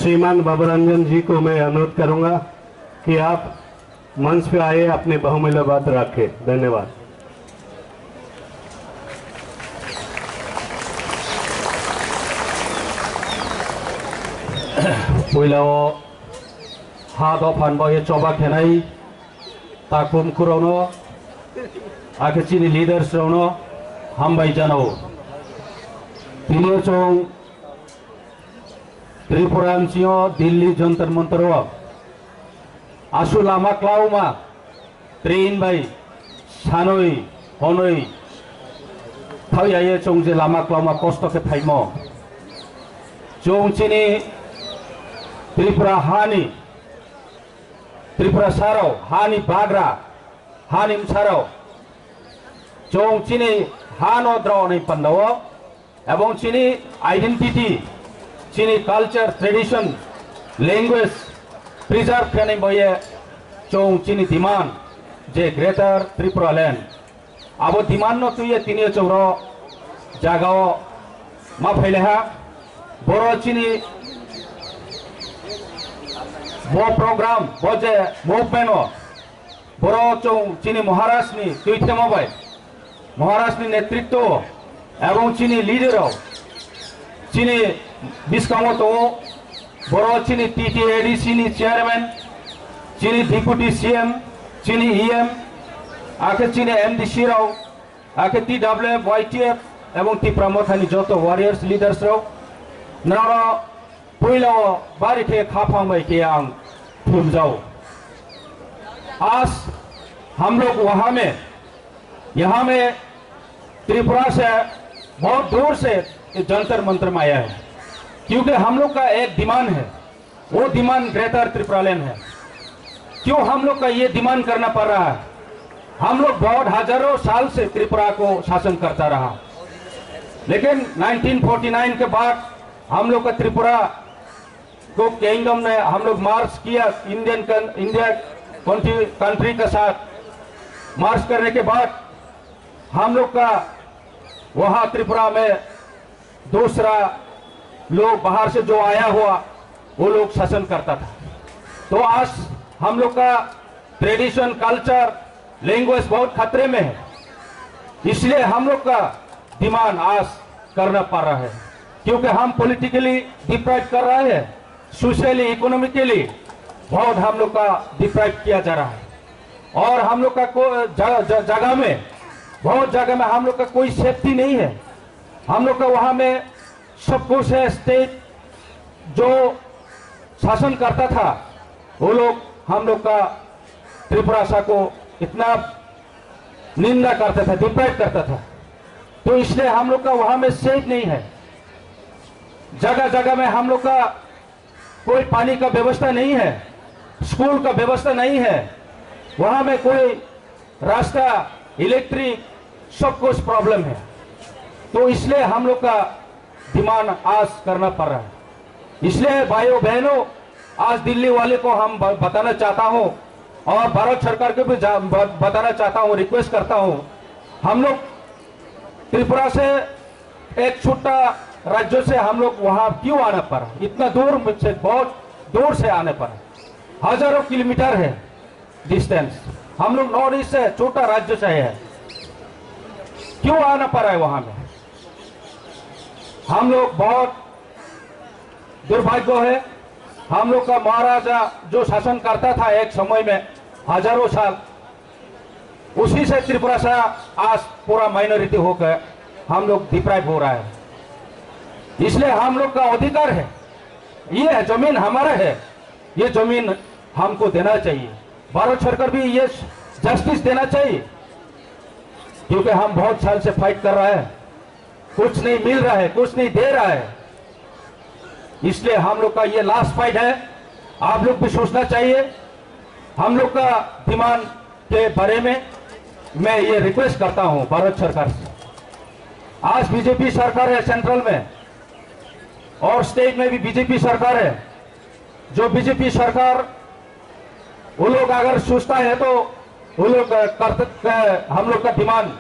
श्रीमान बाबा रंजन जी को मैं अनुरोध करूंगा कि आप मंच पे आए अपने बहुमूल्य बात रखें। धन्यवाद। पहिलाव हा दफान बाय चबा खेनाय ताकुम कुरावनो आखिचिनि लीडर्स रावनो हामबाय जानाव तिनियो चों त्रिपुरांसियो दिल्ली जंतर मंतर आसु लामा क्लाउमा ट्रेन बाई सानोई हनोई थावयाये चोंजे लामा क्लाउमा कष्ट के फाइमो चोंचिनी त्रिपुरा हानि त्रिपुरा साराव हानि बाग्रा हानि साराव चोंचिनी हानो द्राव नहीं पंदाव एवं चिनी आइडेंटिटी चिनी कल्चर ट्रेडिशन लैंग्वेज प्रिजर्व करने बये चों चिनी डिमांड जे ग्रेटर त्रिपुरा लैंड अब डिमांड नो तुये तिनियो चौरो जागाओ मा फैले हा बोरो चिनी वो प्रोग्राम वो जे मूवमेंट हो बोरो चों चिनी महाराष्ट्र नि तुइते मोबाइल महाराष्ट्र नेतृत्व एवं चिनी लीडर हो चिनी बिस्कामोतो बोरो चिनी TTADC नि चेयरमैन चिनी डिप्यूटी CM चिनी EM आके चिनी MDC राव आके TWF YTF एवं त्रिपुरा मोथानी जोतो वॉरियर्स लीडर्स राव नारा पुइलो बारी के खाफांग के आंग फूम जाओ आज हम लोग वहां में यहाँ में त्रिपुरा से बहुत दूर से जंतर मंत्र में आया है क्योंकि हम लोग का एक डिमांड है वो डिमांड ग्रेटर त्रिपुरा लैंड है। क्यों हम लोग का ये डिमांड करना पड़ रहा है? हम लोग बहुत हजारों साल से त्रिपुरा को शासन करता रहा, लेकिन 1949 के बाद हम लोग का त्रिपुरा को किंगडम ने हम लोग मार्च किया इंडिया कंट्री के साथ मार्च करने के बाद हम लोग का वहां त्रिपुरा में दूसरा लोग बाहर से जो आया हुआ वो लोग शासन करता था। तो आज हम लोग का ट्रेडिशन कल्चर लैंग्वेज बहुत खतरे में है, इसलिए हम लोग का डिमांड आज करना पड़ रहा है क्योंकि हम पॉलिटिकली डिप्राइव कर रहे हैं, सोशली इकोनॉमिकली बहुत हम लोग का डिप्राइव किया जा रहा है और हम लोग का जगह में बहुत जगह में हम लोग का कोई सेफ्टी नहीं है। हम लोग का वहां में सब कुछ है, स्टेट जो शासन करता था वो लोग हम लोग का त्रिपुरा सा को इतना निंदा करता था, डिप्राइव करता था, तो इसलिए हम लोग का वहां में सेफ नहीं है। जगह जगह में हम लोग का कोई पानी का व्यवस्था नहीं है, स्कूल का व्यवस्था नहीं है, वहां में कोई रास्ता इलेक्ट्रिक सब कुछ प्रॉब्लम है। तो इसलिए हम लोग का डिमांड आज करना पड़ रहा है। इसलिए भाइयों बहनों आज दिल्ली वाले को हम बताना चाहता हूं और भारत सरकार को भी बताना चाहता हूं, रिक्वेस्ट करता हूं, हम लोग त्रिपुरा से एक छोटा राज्य से हम लोग वहां क्यों आना पड़ा, इतना दूर से बहुत दूर से आने पड़ा, हजारों किलोमीटर है डिस्टेंस, हम लोग नॉर्थ ईस्ट से छोटा राज्य से है, क्यों आना पड़ा है वहां में? हम लोग बहुत दुर्भाग्य है, हम लोग का महाराजा जो शासन करता था एक समय में हजारों साल, उसी से त्रिपुरा से आज पूरा माइनॉरिटी होकर हम लोग डिप्राइव हो रहा है। इसलिए हम लोग का अधिकार है, ये जमीन हमारा है, ये जमीन हमको देना चाहिए, भारत सरकार भी ये जस्टिस देना चाहिए क्योंकि हम बहुत साल से फाइट कर रहे हैं, कुछ नहीं मिल रहा है, कुछ नहीं दे रहा है, इसलिए हम लोग का ये लास्ट फाइट है। आप लोग भी सोचना चाहिए। हम लोग का डिमांड के बारे में मैं ये रिक्वेस्ट करता हूं भारत सरकार से। आज बीजेपी सरकार है सेंट्रल में और स्टेट में भी बीजेपी सरकार है, जो बीजेपी सरकार वो लोग अगर सोचता है तो वो लोग हम लोग का डिमांड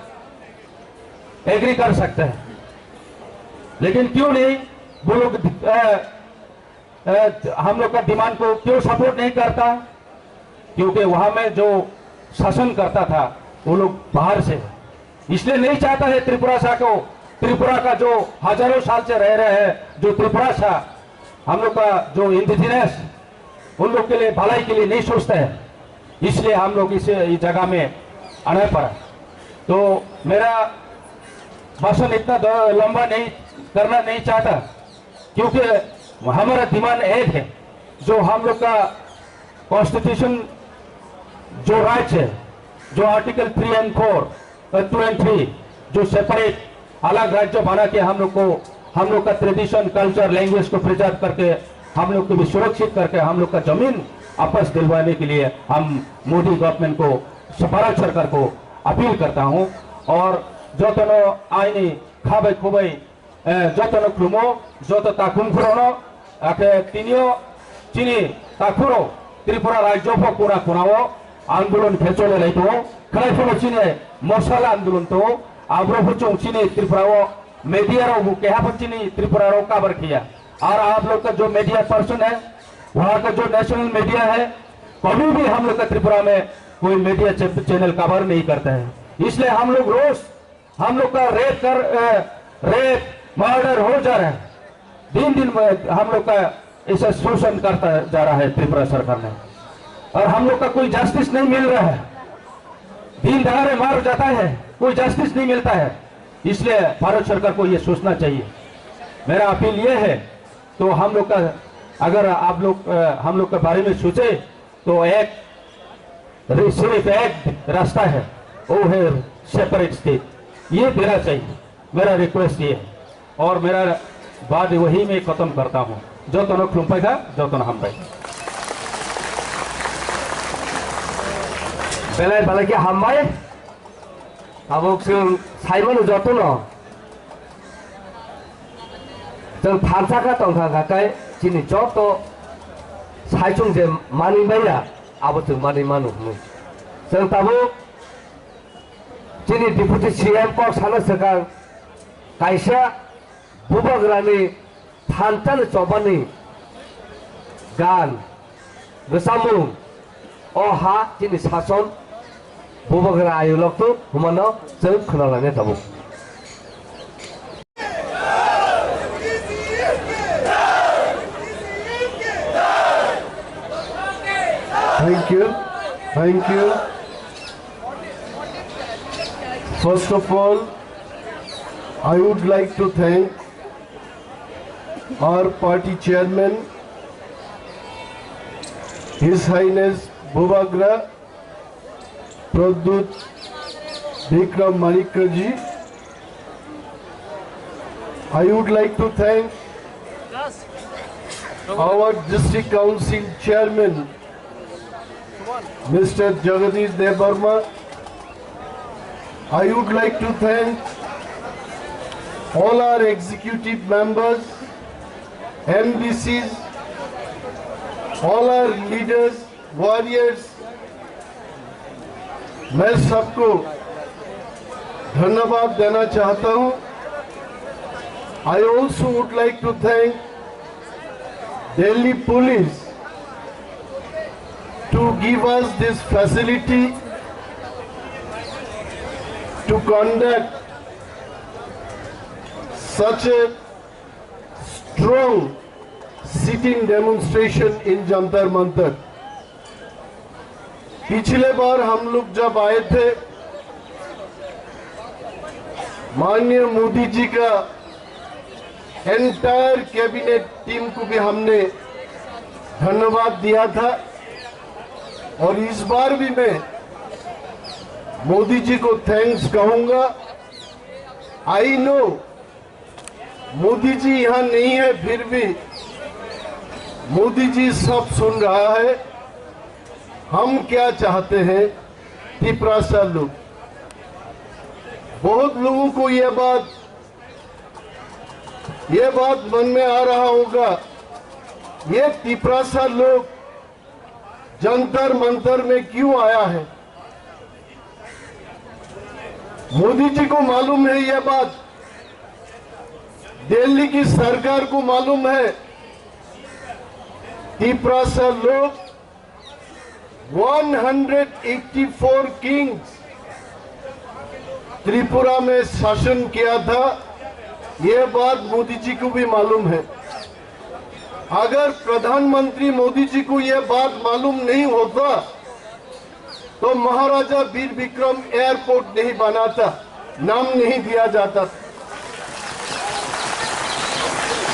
एग्री कर सकते हैं, लेकिन क्यों नहीं वो लोग हम लोग का डिमांड को क्यों सपोर्ट नहीं करता? क्योंकि वहां में जो शासन करता था वो लोग बाहर से, इसलिए नहीं चाहता है त्रिपुरा सा को, त्रिपुरा का जो हजारों साल से रह रहे हैं, जो त्रिपुरा सा हम लोग का जो इंडिजिनस उन लोग के लिए भलाई के लिए नहीं सोचते हैं, इसलिए हम लोग इस जगह में आना पड़ा। तो मेरा भाषण इतना लंबा नहीं करना नहीं चाहता क्योंकि हमारा डिमांड एक है, जो हम लोग का कॉन्स्टिट्यूशन जो राइट्स है, जो आर्टिकल 3 और 4, 2 और 3 जो सेपरेट अलग राज्य बना के हम लोग का ट्रेडिशन, कल्चर, लैंग्वेज को प्रिजर्व करके हम लोग को भी सुरक्षित करके हम लोग का जमीन वापस दिलवाने के लिए हम मोदी गवर्नमेंट को, भारत सरकार को अपील करता हूं। और जो तनो आईनी खाबे खुबे जो तनो खुमो जो तो ताकुम खुरोनो आके तीनियो चीनी ताकुरो त्रिपुरा राज्य को पूरा कुनाओ आंदोलन खेचोले लाइतो खलाइफोनो चीनी मसाला आंदोलन तो आब्रोफुचों चीनी त्रिपुरा मीडिया रो केहा चीनी त्रिपुरा रो काबर किया। और आप लोग का जो मीडिया पर्सन है, वहाँ का जो नेशनल मीडिया है, कभी भी हम लोग का त्रिपुरा में कोई मीडिया चैनल कवर नहीं करता है। इसलिए हम लोग रोज हम लोग का रेप मर्डर हो जा रहा है, दिन दिन में हम लोग का इसे शोषण करता जा रहा है त्रिपुरा सरकार ने, और हम लोग का कोई जस्टिस नहीं मिल रहा है। दिन दहाड़े मार जाता है, कोई जस्टिस नहीं मिलता है। इसलिए भारत सरकार को यह सोचना चाहिए। मेरा अपील यह है, तो हम लोग का अगर आप लोग हम लोग के बारे में सोचे तो सिर्फ एक रास्ता है, वो है सेपरेट स्टेट, ये देना चाहिए। मेरा रिक्वेस्ट ये है, और मेरा बात वही मैं खत्म करता हूँ। जो तो खुलपेगा जो तो हम बेलाय बालाय के हामबाय अब जों साइमन जतन जों फानसाखा तंखाखाय दिनै जत साइचुं जे मानिबायना अब जों मानि मानु जों दाबो दिनै डिपुटि सीएम पाव साना सरकार कायसा बुबाग्रानि फानतान चबानि गान गोसामुं अहा दिनै सासन बुबाग्रा आयुलकतो हुमानो जों खोनालांनो दाबो। Thank you. Thank you. First of all, I would like to thank our party chairman, His Highness Bubagra Pradut Vikram Manikar ji. I would like to thank our district council chairman, Mr. Jagadish Devarma. I would like to thank all our executive members, MDCs, all our leaders, warriors. मैं सबको धन्यवाद देना चाहता हूं। I also would like to thank Delhi Police to give us this facility to conduct such a strong sitting demonstration in Jantar Mantar. पिछले बार हम लोग जब आए थे, माननीय मोदी जी का एंटायर कैबिनेट टीम को भी हमने धन्यवाद दिया था, और इस बार भी मैं मोदी जी को थैंक्स कहूंगा। आई नो मोदी जी यहां नहीं है, फिर भी मोदी जी सब सुन रहा है। हम क्या चाहते हैं त्रिपुरा से लोग, बहुत लोगों को यह बात मन में आ रहा होगा, ये त्रिपुरा से लोग जंतर मंतर में क्यों आया है। मोदी जी को मालूम है यह बात, दिल्ली की सरकार को मालूम है। त्रिपुरा से लोग 184 किंग्स त्रिपुरा में शासन किया था, यह बात मोदी जी को भी मालूम है। अगर प्रधानमंत्री मोदी जी को यह बात मालूम नहीं होता तो महाराजा वीर विक्रम एयरपोर्ट नहीं बनाता, नाम नहीं दिया जाता।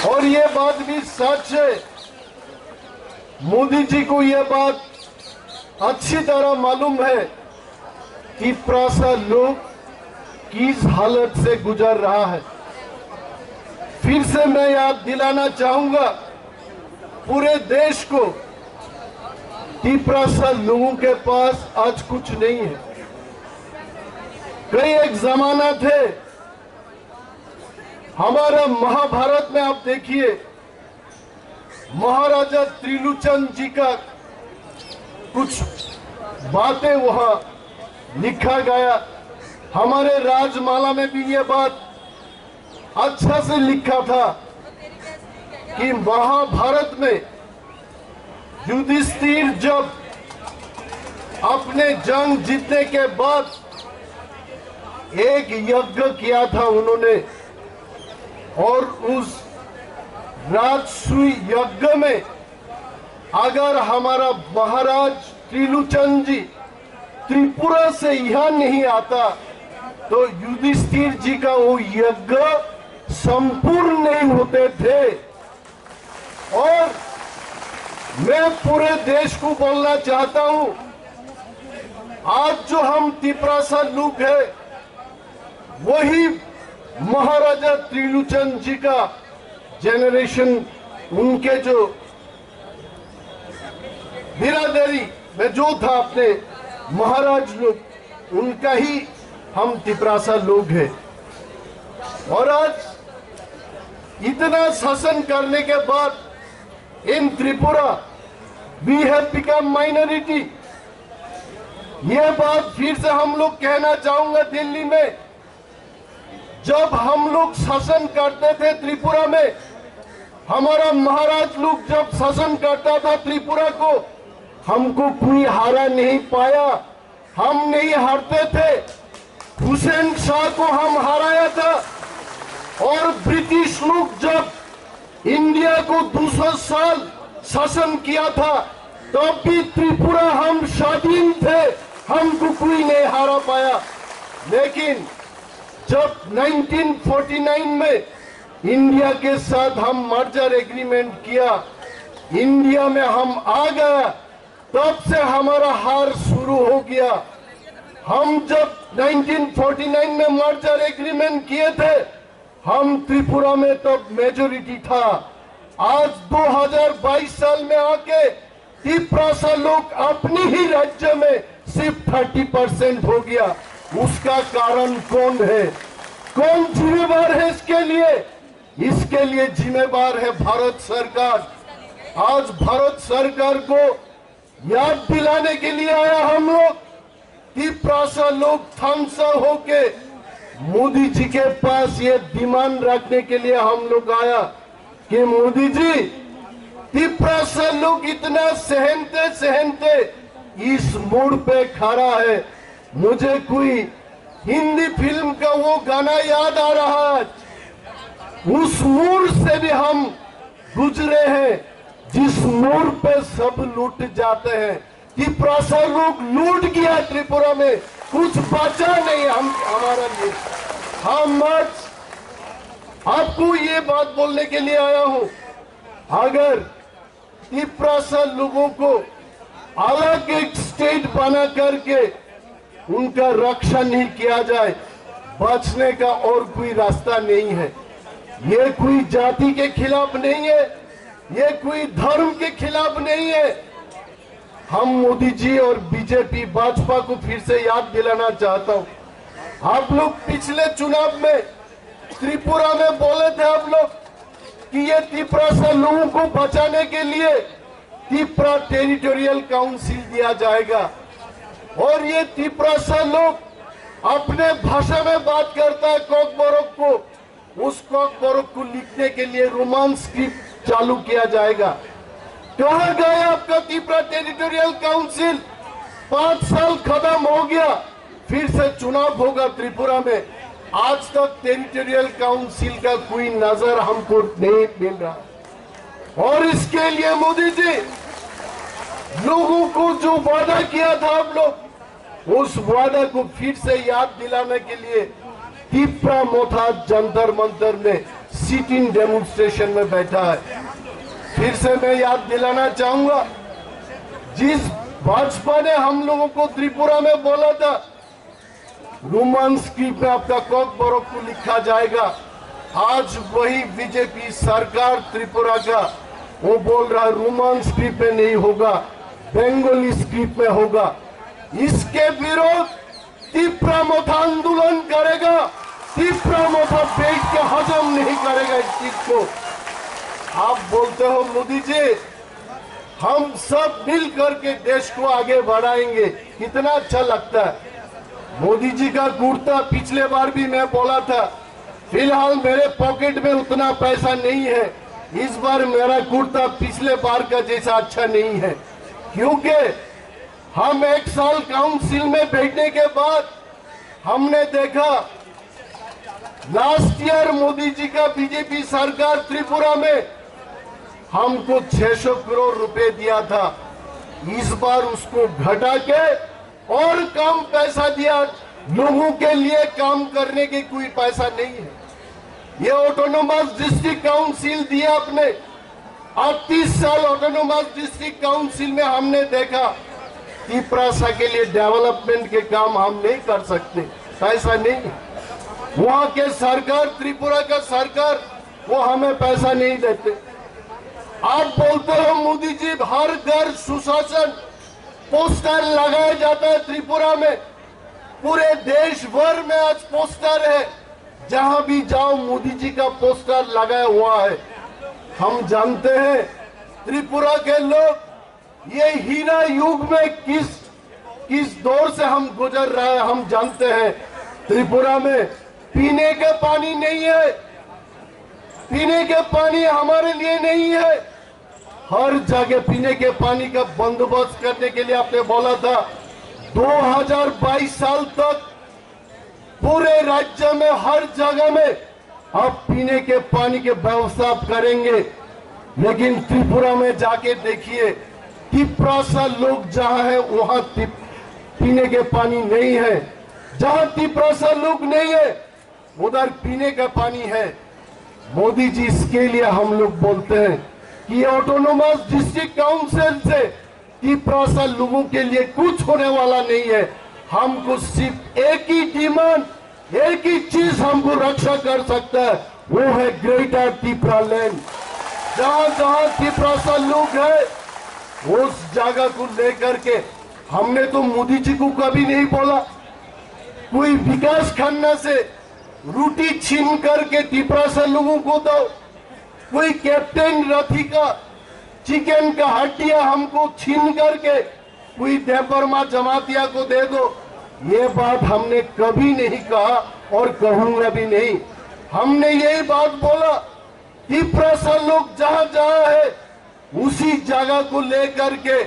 और यह बात भी सच है, मोदी जी को यह बात अच्छी तरह मालूम है कि त्रिपुरा लोग किस हालत से गुजर रहा है। फिर से मैं याद दिलाना चाहूंगा पूरे देश को, त्रिपुरा लोगों के पास आज कुछ नहीं है। कई एक जमाना थे, हमारा महाभारत में आप देखिए महाराजा त्रिलोचन जी का कुछ बातें वहां लिखा गया। हमारे राजमाला में भी ये बात अच्छा से लिखा था कि महाभारत में युधिष्ठिर जब अपने जंग जीतने के बाद एक यज्ञ किया था उन्होंने, और उस राजसूय यज्ञ में अगर हमारा महाराज त्रिलोचन जी त्रिपुरा से यहाँ नहीं आता तो युधिष्ठिर जी का वो यज्ञ संपूर्ण नहीं होते थे। और मैं पूरे देश को बोलना चाहता हूं, आज जो हम त्रिपुरा लोग हैं वही महाराजा त्रिलोचन जी का जेनरेशन, उनके जो बिरादरी में जो था अपने महाराज लोग, उनका ही हम त्रिपुरा लोग हैं। और आज इतना शासन करने के बाद in Tripura we have become minority. ये बात फिर से हम लोग कहना चाहूंगा दिल्ली में, जब हम लोग शासन करते थे त्रिपुरा में, हमारा महाराज लोग जब शासन करता था त्रिपुरा को, हमको कोई हारा नहीं पाया, हम नहीं हारते थे। हुसैन शाह को हम हराया था। और ब्रिटिश लोग जब इंडिया को 200 साल शासन किया था तब भी त्रिपुरा हम स्वाधीन थे, हमको कोई नहीं हारा पाया। लेकिन जब 1949 में इंडिया के साथ हम मर्जर एग्रीमेंट किया, इंडिया में हम आ गया, तब से हमारा हार शुरू हो गया। हम जब 1949 में मर्जर एग्रीमेंट किए थे, हम त्रिपुरा में तब मेजोरिटी था। आज 2022 साल में आके त्रिपुरा लोग अपनी ही राज्य में सिर्फ 30% हो गया। उसका कारण कौन है? कौन जिम्मेवार है इसके लिए? इसके लिए जिम्मेवार है भारत सरकार। आज भारत सरकार को याद दिलाने के लिए आया हम लोग, त्रिपुरा लोग थम्स अप होके मोदी जी के पास ये डिमांड रखने के लिए हम लोग आया कि मोदी जी, त्रिपुरा लोग इतना सहनते सहनते इस मोड़ पे खड़ा है। मुझे कोई हिंदी फिल्म का वो गाना याद आ रहा है, उस मोड़ से भी हम गुजरे हैं जिस मोड़ पे सब लूट जाते हैं। त्रिपुरा लोग लूट गया, त्रिपुरा में कुछ बचा नहीं हमारा लिए। हम आज आपको ये बात बोलने के लिए आया हूं, अगर त्रिपुरा लोगों को अलग एक स्टेट बना करके उनका रक्षा नहीं किया जाए, बचने का और कोई रास्ता नहीं है। ये कोई जाति के खिलाफ नहीं है, ये कोई धर्म के खिलाफ नहीं है। हम मोदी जी और बीजेपी भाजपा को फिर से याद दिलाना चाहता हूं, आप लोग पिछले चुनाव में त्रिपुरा में बोले थे आप लोग कि ये त्रिपुरा लोगों को बचाने के लिए त्रिपुरा टेरिटोरियल काउंसिल दिया जाएगा। और ये त्रिपुरा लोग अपने भाषा में बात करता है कॉकबोरोक को, उस कॉकबोरोक को लिखने के लिए रोमान स्क्रिप्ट चालू किया जाएगा। कहां गया आपका त्रिपुरा टेरिटोरियल काउंसिल? 5 साल खत्म हो गया, फिर से चुनाव होगा त्रिपुरा में, आज तक टेरिटोरियल काउंसिल का कोई नजर हमको नहीं मिल रहा। और इसके लिए मोदी जी, लोगों को जो वादा किया था आप लोग, उस वादा को फिर से याद दिलाने के लिए त्रिपुरा मोथा जंतर मंतर में सिटिंग डेमोन्स्ट्रेशन में बैठा है। फिर से मैं याद दिलाना चाहूंगा, जिस भाजपा ने हम लोगों को त्रिपुरा में बोला था रोमन स्क्रिप्ट में आपका कॉक बरक को लिखा जाएगा। आज वही बीजेपी सरकार त्रिपुरा का वो बोल रहा है रोमन स्क्रिप्ट में नहीं होगा, बंगाली स्क्रिप्ट में होगा। इसके विरोध तीव्र मोथा आंदोलन करेगा। तीव्र मोथा बैठ के हजम नहीं करेगा इस चीज को। आप बोलते हो मोदी जी हम सब मिल करके देश को आगे बढ़ाएंगे, कितना अच्छा लगता है। मोदी जी का कुर्ता पिछले बार भी मैं बोला था, फिलहाल मेरे पॉकेट में उतना पैसा नहीं है। इस बार मेरा कुर्ता पिछले बार का जैसा अच्छा नहीं है, क्योंकि हम 1 साल काउंसिल में बैठने के बाद हमने देखा लास्ट ईयर मोदी जी का बीजेपी सरकार त्रिपुरा में हमको 600 करोड़ रुपए दिया था। इस बार उसको घटा के और कम पैसा दिया। लोगों के लिए काम करने के कोई पैसा नहीं है। ये ऑटोनोमस डिस्ट्रिक्ट काउंसिल दिया आपने। 38 साल ऑटोनोमस डिस्ट्रिक्ट काउंसिल में हमने देखा त्रिपुरा के लिए डेवलपमेंट के काम हम नहीं कर सकते, पैसा नहीं। वहां के सरकार त्रिपुरा का सरकार वो हमें पैसा नहीं देते। आप बोलते हो मोदी जी हर घर सुशासन पोस्टर लगाया जाता है त्रिपुरा में। पूरे देश भर में आज पोस्टर है, जहां भी जाओ मोदी जी का पोस्टर लगाया हुआ है। हम जानते हैं त्रिपुरा के लोग ये हीरा युग में किस दौर से हम गुजर रहे हैं हम जानते हैं। त्रिपुरा में पीने का पानी नहीं है, पीने के पानी हमारे लिए नहीं है। हर जगह पीने के पानी का बंदोबस्त करने के लिए आपने बोला था 2022 साल तक पूरे राज्य में हर जगह में आप पीने के पानी के व्यवस्था करेंगे। लेकिन त्रिपुरा में जाके देखिए त्रिपुरा लोग जहां है वहां पीने के पानी नहीं है। जहां त्रिपुरा लोग नहीं है उधर पीने का पानी है। मोदी जी इसके लिए हम लोग बोलते हैं कि ऑटोनोमस डिस्ट्रिक्ट काउंसिल से त्रिपुरा लोगों के लिए कुछ होने वाला नहीं है। हमको सिर्फ एक ही डिमांड, एक ही चीज हमको रक्षा कर सकता है, वो है ग्रेटर त्रिपुरा लैंड। जहां जहां त्रिपुरा लोग है उस जगह को लेकर के हमने तो मोदी जी को कभी नहीं बोला कोई विकास खन्ना से रोटी छीन करके त्रिपुरा लोगों को दो, कोई कैप्टन रथी का चिकन का हड्डियां हमको छीन करके कोई देवबर्मा जमातिया को दे दो। ये बात हमने कभी नहीं कहा और कहूंगा भी नहीं। हमने यही बात बोला त्रिपुरा लोग जहां जहां है उसी जगह को लेकर के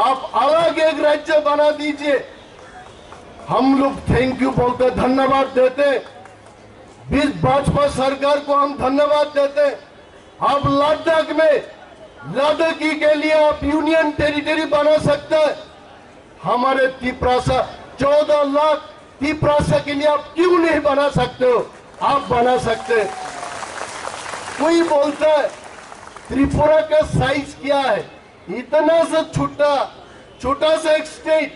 आप अलग एक राज्य बना दीजिए। हम लोग थैंक यू बोलते, धन्यवाद देते। भाजपा सरकार को हम धन्यवाद देते। अब लद्दाख में लद्दाखी के लिए आप यूनियन टेरिटरी बना सकते हैं। हमारे त्रिपुरा 14 लाख त्रिपुरा के लिए आप क्यों नहीं बना सकते हो? आप बना सकते। कोई बोलता है त्रिपुरा का साइज क्या है, इतना सा छोटा सा एक स्टेट,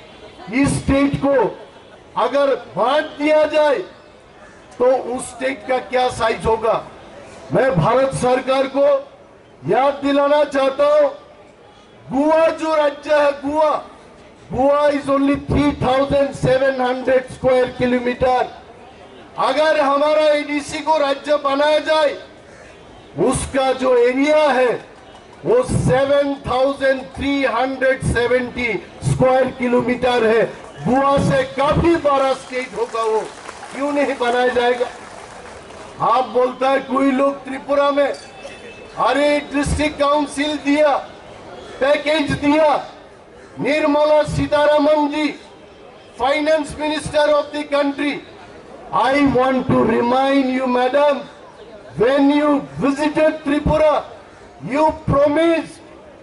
इस स्टेट को अगर बांट दिया जाए तो उस स्टेट का क्या साइज होगा। मैं भारत सरकार को याद दिलाना चाहता हूं गोवा जो राज्य है, Goa is only 3700 square kilometre. अगर हमारा एडीसी को राज्य बनाया जाए उसका जो एरिया है वो 7370 स्क्वायर किलोमीटर है। गोवा से काफी बड़ा स्टेट होगा, वो क्यों नहीं बनाया जाएगा। आप बोलता है कोई लोग त्रिपुरा में अरे डिस्ट्रिक्ट काउंसिल दिया, पैकेज दिया। Nirmala Sitharaman ji finance minister of the country, I want to remind you madam, when you visited Tripura you promised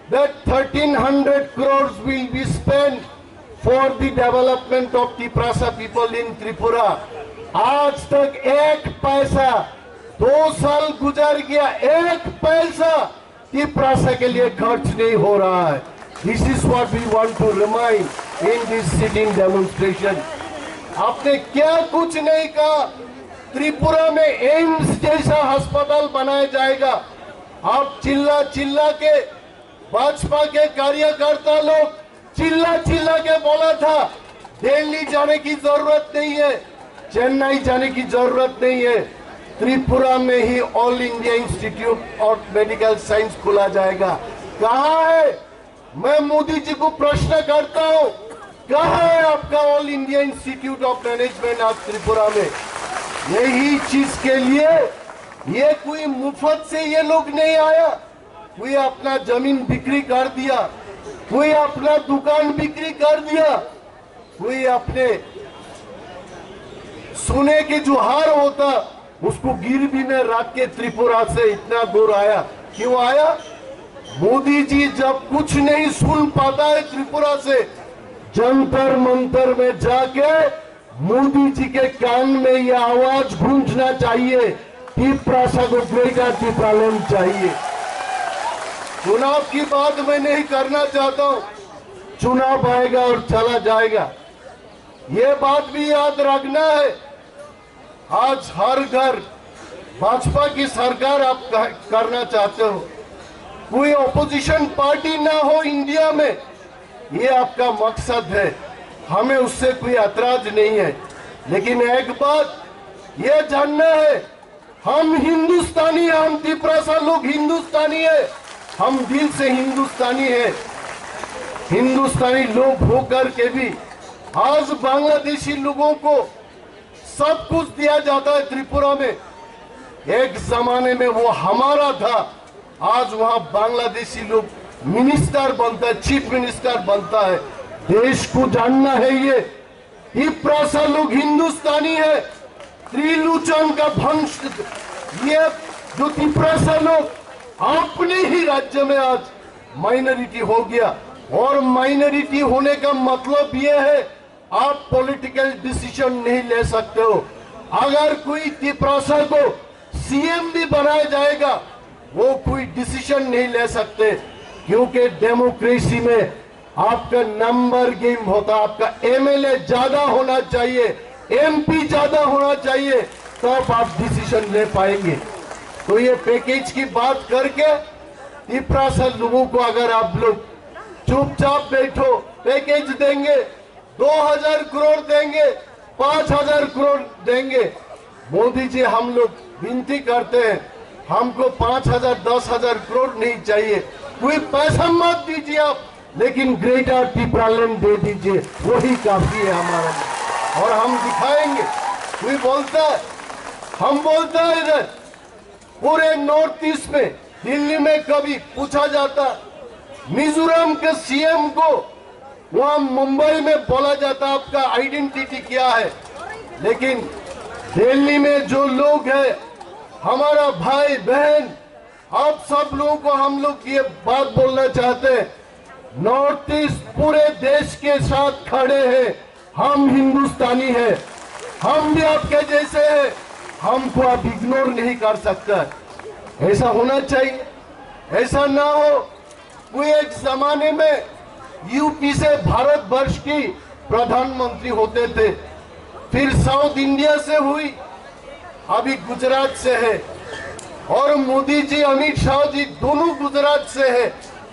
that 1300 crores will be spent for the development of Tripura people in Tripura. आज तक एक पैसा, 2 साल गुजर गया, एक पैसा त्रिपुरा के लिए खर्च नहीं हो रहा है। This is what we want to remind in this sitting demonstration. आपने क्या कुछ नहीं कहा। त्रिपुरा में एम्स जैसा अस्पताल बनाया जाएगा। आप चिल्ला चिल्ला के, भाजपा के कार्यकर्ता लोग चिल्ला चिल्ला के बोला था दिल्ली जाने की जरूरत नहीं है, चेन्नई जाने की जरूरत नहीं है, त्रिपुरा में ही All India Institute of Medical Science खोला जाएगा। कहाँ है? मैं मोदी जी को प्रश्न करता हूँ, कहाँ है आपका all India Institute of management आज त्रिपुरा में? यही चीज के लिए ये कोई मुफ्त से ये लोग नहीं आया। कोई अपना जमीन बिक्री कर दिया, कोई अपना दुकान बिक्री कर दिया, कोई अपने सोने के जो हार होता उसको गिरवी में रख के त्रिपुरा से इतना दूर आया। क्यों आया? मोदी जी जब कुछ नहीं सुन पाता है त्रिपुरा से, जंतर मंतर में जाके मोदी जी के कान में यह आवाज गूंजना चाहिए, त्रिपुरा को ग्रेटर त्रिपुरालैंड चाहिए। चुनाव की बात मैं नहीं करना चाहता हूं, चुनाव आएगा और चला जाएगा, ये बात भी याद रखना है। आज हर घर भाजपा की सरकार आप करना चाहते हो, कोई ऑपोजिशन पार्टी ना हो इंडिया में, ये आपका मकसद है, हमें उससे कोई ऐतराज नहीं है। लेकिन एक बात ये जानना है, हम हिंदुस्तानी, हम त्रिपुरा लोग हिंदुस्तानी है, हम दिल से हिंदुस्तानी है। हिंदुस्तानी लोग होकर के भी आज बांग्लादेशी लोगों को सब कुछ दिया जाता है त्रिपुरा में। एक जमाने में वो हमारा था, आज वहां बांग्लादेशी लोग मिनिस्टर बनता है, चीफ मिनिस्टर बनता है। देश को जानना है ये त्रिपुरा लोग हिंदुस्तानी है। त्रिलोचन का वंश, ये जो त्रिपुरा लोग अपने ही राज्य में आज माइनॉरिटी हो गया, और माइनॉरिटी होने का मतलब ये है आप पॉलिटिकल डिसीजन नहीं ले सकते हो। अगर कोई त्रिपुरा को सीएम भी बनाया जाएगा, वो कोई डिसीजन नहीं ले सकते, क्योंकि डेमोक्रेसी में आपका नंबर गेम होता है। आपका एमएलए ज्यादा होना चाहिए, एमपी ज्यादा होना चाहिए, तब आप डिसीजन ले पाएंगे। तो ये पैकेज की बात करके त्रिपुरा लोगों को अगर आप लोग चुपचाप बैठो, पैकेज देंगे, 2000 करोड़ देंगे, 5000 करोड़ देंगे। मोदी जी, हम लोग विनती करते हैं, हमको 5000 10,000 करोड़ नहीं चाहिए, कोई पैसा मत दीजिए आप, लेकिन ग्रेटर त्रिपुरालैंड दे दीजिए, वही काफी है हमारा, और हम दिखाएंगे। कोई बोलता है, हम बोलता है इधर पूरे नॉर्थ ईस्ट में, दिल्ली में कभी पूछा जाता, मिजोरम के सीएम को वहां मुंबई में बोला जाता आपका आइडेंटिटी क्या है, लेकिन दिल्ली में जो लोग हैं, हमारा भाई बहन, आप सब लोगों को हम लोग ये बात बोलना चाहते हैं, नॉर्थ ईस्ट पूरे देश के साथ खड़े हैं, हम हिंदुस्तानी हैं, हम भी आपके जैसे हैं, हमको आप इग्नोर नहीं कर सकता। ऐसा होना चाहिए, ऐसा ना हो। कोई एक जमाने में यूपी से भारत वर्ष की प्रधानमंत्री होते थे, फिर साउथ इंडिया से हुई, अभी गुजरात से है, और मोदी जी, अमित शाह जी दोनों गुजरात से है।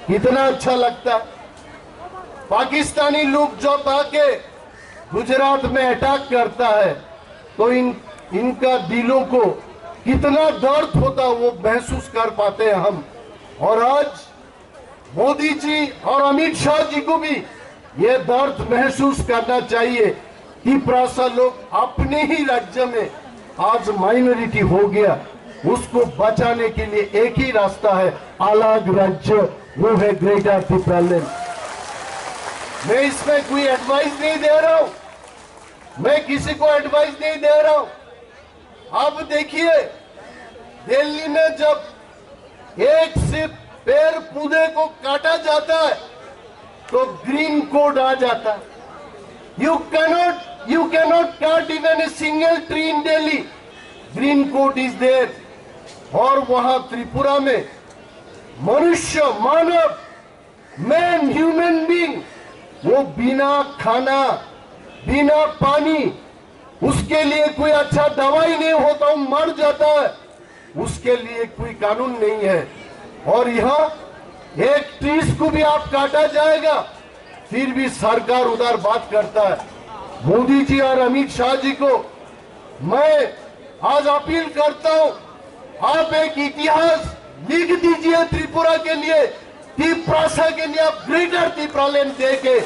कितना अच्छा लगता। पाकिस्तानी लोग जब आके गुजरात में अटैक करता है तो इनका दिलों को कितना दर्द होता वो महसूस कर पाते हैं हम। और आज मोदी जी और अमित शाह जी को भी ये दर्द महसूस करना चाहिए कि त्रिपुरा लोग अपने ही राज्य में आज माइनॉरिटी हो गया, उसको बचाने के लिए एक ही रास्ता है, अलग राज्य, वो है ग्रेटर त्रिपुरालैंड। मैं इसमें कोई एडवाइस नहीं दे रहा हूं, मैं किसी को एडवाइस नहीं दे रहा हूं। अब देखिए, दिल्ली में जब एक से पेड़ पौधे को काटा जाता है तो ग्रीन कोड आ जाता है। You cannot cut even a single tree in Delhi, green code is there. और वहां त्रिपुरा में मनुष्य, मानव मैन ह्यूमन बीइंग, वो बिना खाना बिना पानी, उसके लिए कोई अच्छा दवाई नहीं होता, वो मर जाता है, उसके लिए कोई कानून नहीं है। और यहाँ एक ट्रीज को भी आप काटा जाएगा, फिर भी सरकार उधर बात करता है। मोदी जी और अमित शाह जी को मैं आज अपील करता हूं, आप एक इतिहास लिख दीजिए त्रिपुरा के लिए, तिप्रासा के लिए आप ग्रेटर तिप्रालैंड दे के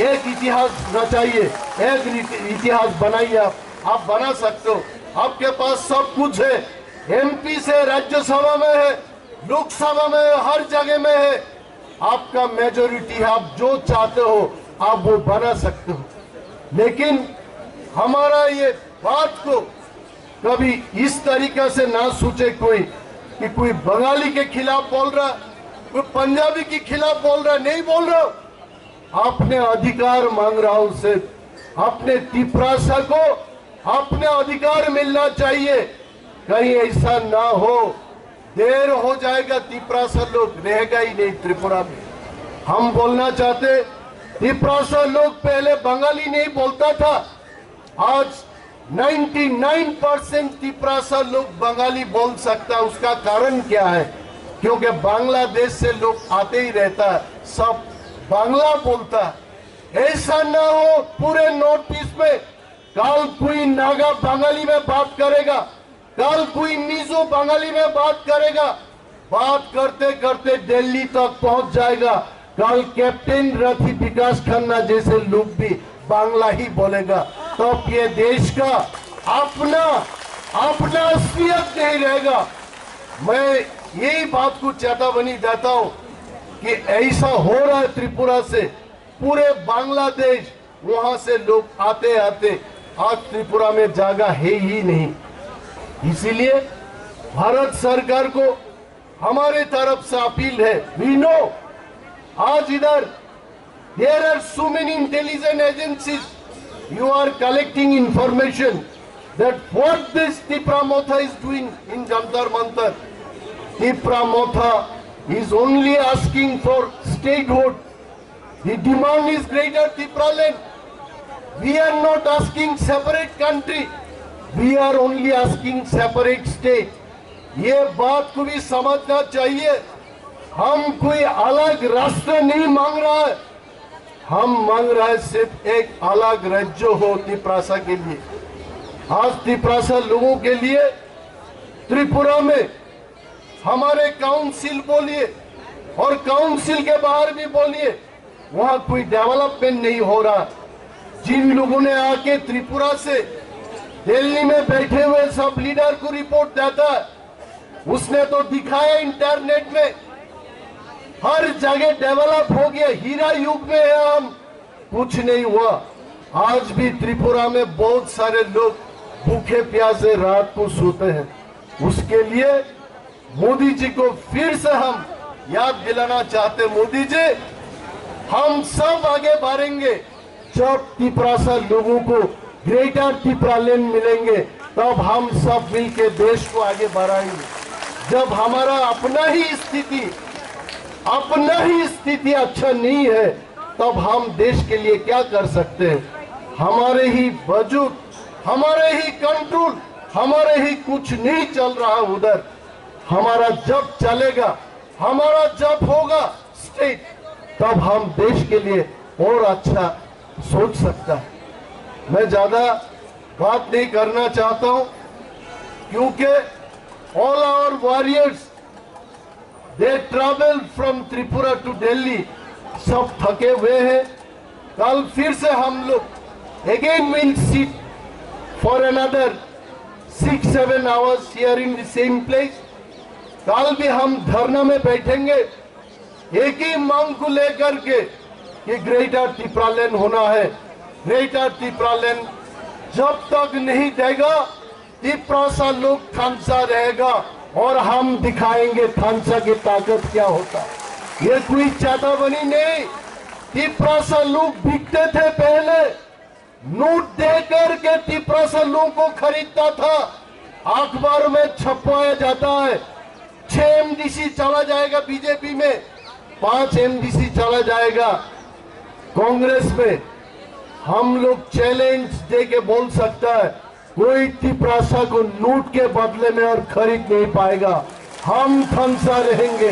एक इतिहास रचाइए, एक इतिहास बनाइए। आप बना सकते हो, आपके पास सब कुछ है, एमपी से राज्यसभा में है, लोकसभा में है, हर जगह में है, आपका मेजोरिटी है, आप जो चाहते हो आप वो बना सकते हो। लेकिन हमारा ये बात को कभी इस तरीके से ना सोचे कोई कि कोई बंगाली के खिलाफ बोल रहा, कोई पंजाबी के खिलाफ बोल रहा, नहीं बोल रहा। अपने अधिकार मांग रहा हूं से, अपने तिप्रासा को अपने अधिकार मिलना चाहिए। कहीं ऐसा ना हो, देर हो जाएगा, तिप्रासा लोग रहेगा ही नहीं त्रिपुरा में। हम बोलना चाहते, तिप्रासा लोग पहले बंगाली नहीं बोलता था, आज 99% तिप्रासा लोग बंगाली बोल सकता है। उसका कारण क्या है? क्योंकि बांग्लादेश से लोग आते ही रहता है, सब बांग्ला बोलता है। ऐसा ना हो पूरे नॉर्थ ईस्ट में कल कोई नागा बंगाली में बात करेगा, कल कोई मिजो बंगाली में बात करेगा, बात करते करते दिल्ली तक पहुंच जाएगा। कल कैप्टन रथी विकास खन्ना जैसे लोग भी बांग्ला ही बोलेगा, तो ये देश का अपना असलियत नहीं रहेगा। मैं यही बात को चेतावनी देता हूं कि ऐसा हो रहा है त्रिपुरा से, पूरे बांग्लादेश वहां से लोग आते आते आज त्रिपुरा में जगह है ही नहीं। इसीलिए भारत सरकार को हमारे तरफ से अपील है, वी नो आज इधर there are so many intelligence agencies, you are collecting information that what this Tipra Motha is doing in Jantar Mantar. Tipra Motha is only asking for statehood. The demand is greater Tipraland. We are not asking separate country, we are only asking separate state. ये बात को भी समझना चाहिए। हम कोई अलग राष्ट्र नहीं मांग रहा है, हम मांग रहे हैं सिर्फ एक अलग राज्य हो तिप्रासा के लिए। आज तिप्रासा लोगों के लिए त्रिपुरा में हमारे काउंसिल बोलिए और काउंसिल के बाहर भी बोलिए, वहां कोई डेवलपमेंट नहीं हो रहा। जिन लोगों ने आके त्रिपुरा से दिल्ली में बैठे हुए सब लीडर को रिपोर्ट देता है, उसने तो दिखाया इंटरनेट में हर जगह डेवलप हो गया, हीरा युग में है हम, कुछ नहीं हुआ। आज भी त्रिपुरा में बहुत सारे लोग भूखे प्यासे रात को सोते हैं। उसके लिए मोदी जी को फिर से हम याद दिलाना चाहते, मोदी जी हम सब आगे बढ़ेंगे जब तिप्रासा लोगों को ग्रेटर तिप्रालैंड मिलेंगे, तब हम सब मिलकर देश को आगे बढ़ाएंगे। जब हमारा अपना ही स्थिति अच्छा नहीं है, तब हम देश के लिए क्या कर सकते हैं? हमारे ही वजूद, हमारे ही कंट्रोल, हमारे ही कुछ नहीं चल रहा उधर। हमारा जब चलेगा, हमारा जब होगा स्टेट, तब हम देश के लिए और अच्छा सोच सकता है। मैं ज्यादा बात नहीं करना चाहता हूं, क्योंकि all our warriors they travel from Tripura to Delhi, सब थके हुए हैं। कल फिर से हम लोग again will sit for another 6-7 hours here in the same place. कल भी हम धरना में बैठेंगे एक ही मांग को लेकर के कि ग्रेटर तिप्रालैंड होना है। ग्रेटर तिप्रालैंड जब तक नहीं देगा, तिप्रासा लोग थानसा रहेगा और हम दिखाएंगे थानसा की ताकत क्या होता है। ये कोई चेतावनी नहीं। तिप्रासा लोग बिकते थे, पहले नोट देकर के तिप्रासा लोगों को खरीदता था, अखबार में छपवाया जाता है। 6 MDC चला जाएगा बीजेपी में, 5 MDC चला जाएगा कांग्रेस में, हम लोग चैलेंज दे के बोल सकता है कोई तिपरासा को नोट के बदले में और खरीद नहीं पाएगा। हम थमसा रहेंगे।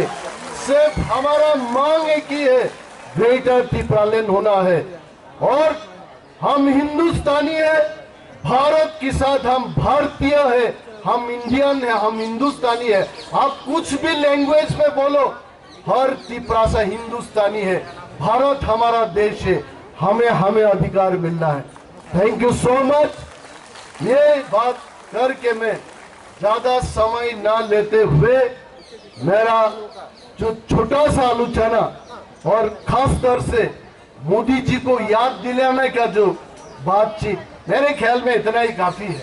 सिर्फ हमारा मांग एक ही है, ग्रेटर तिपरालैंड होना है। और हम हिंदुस्तानी है, भारत के साथ हम भारतीय है, हम इंडियन है, हम हिंदुस्तानी है। आप कुछ भी लैंग्वेज में बोलो, हर तिपरासा हिंदुस्तानी है। भारत हमारा देश है, हमें अधिकार मिलना है। Thank you so much. ये बात करके मैं ज्यादा समय ना लेते हुए मेरा जो छोटा सा आलोचना और खास तौर से मोदी जी को याद दिलाने का जो बातचीत, मेरे ख्याल में इतना ही काफी है।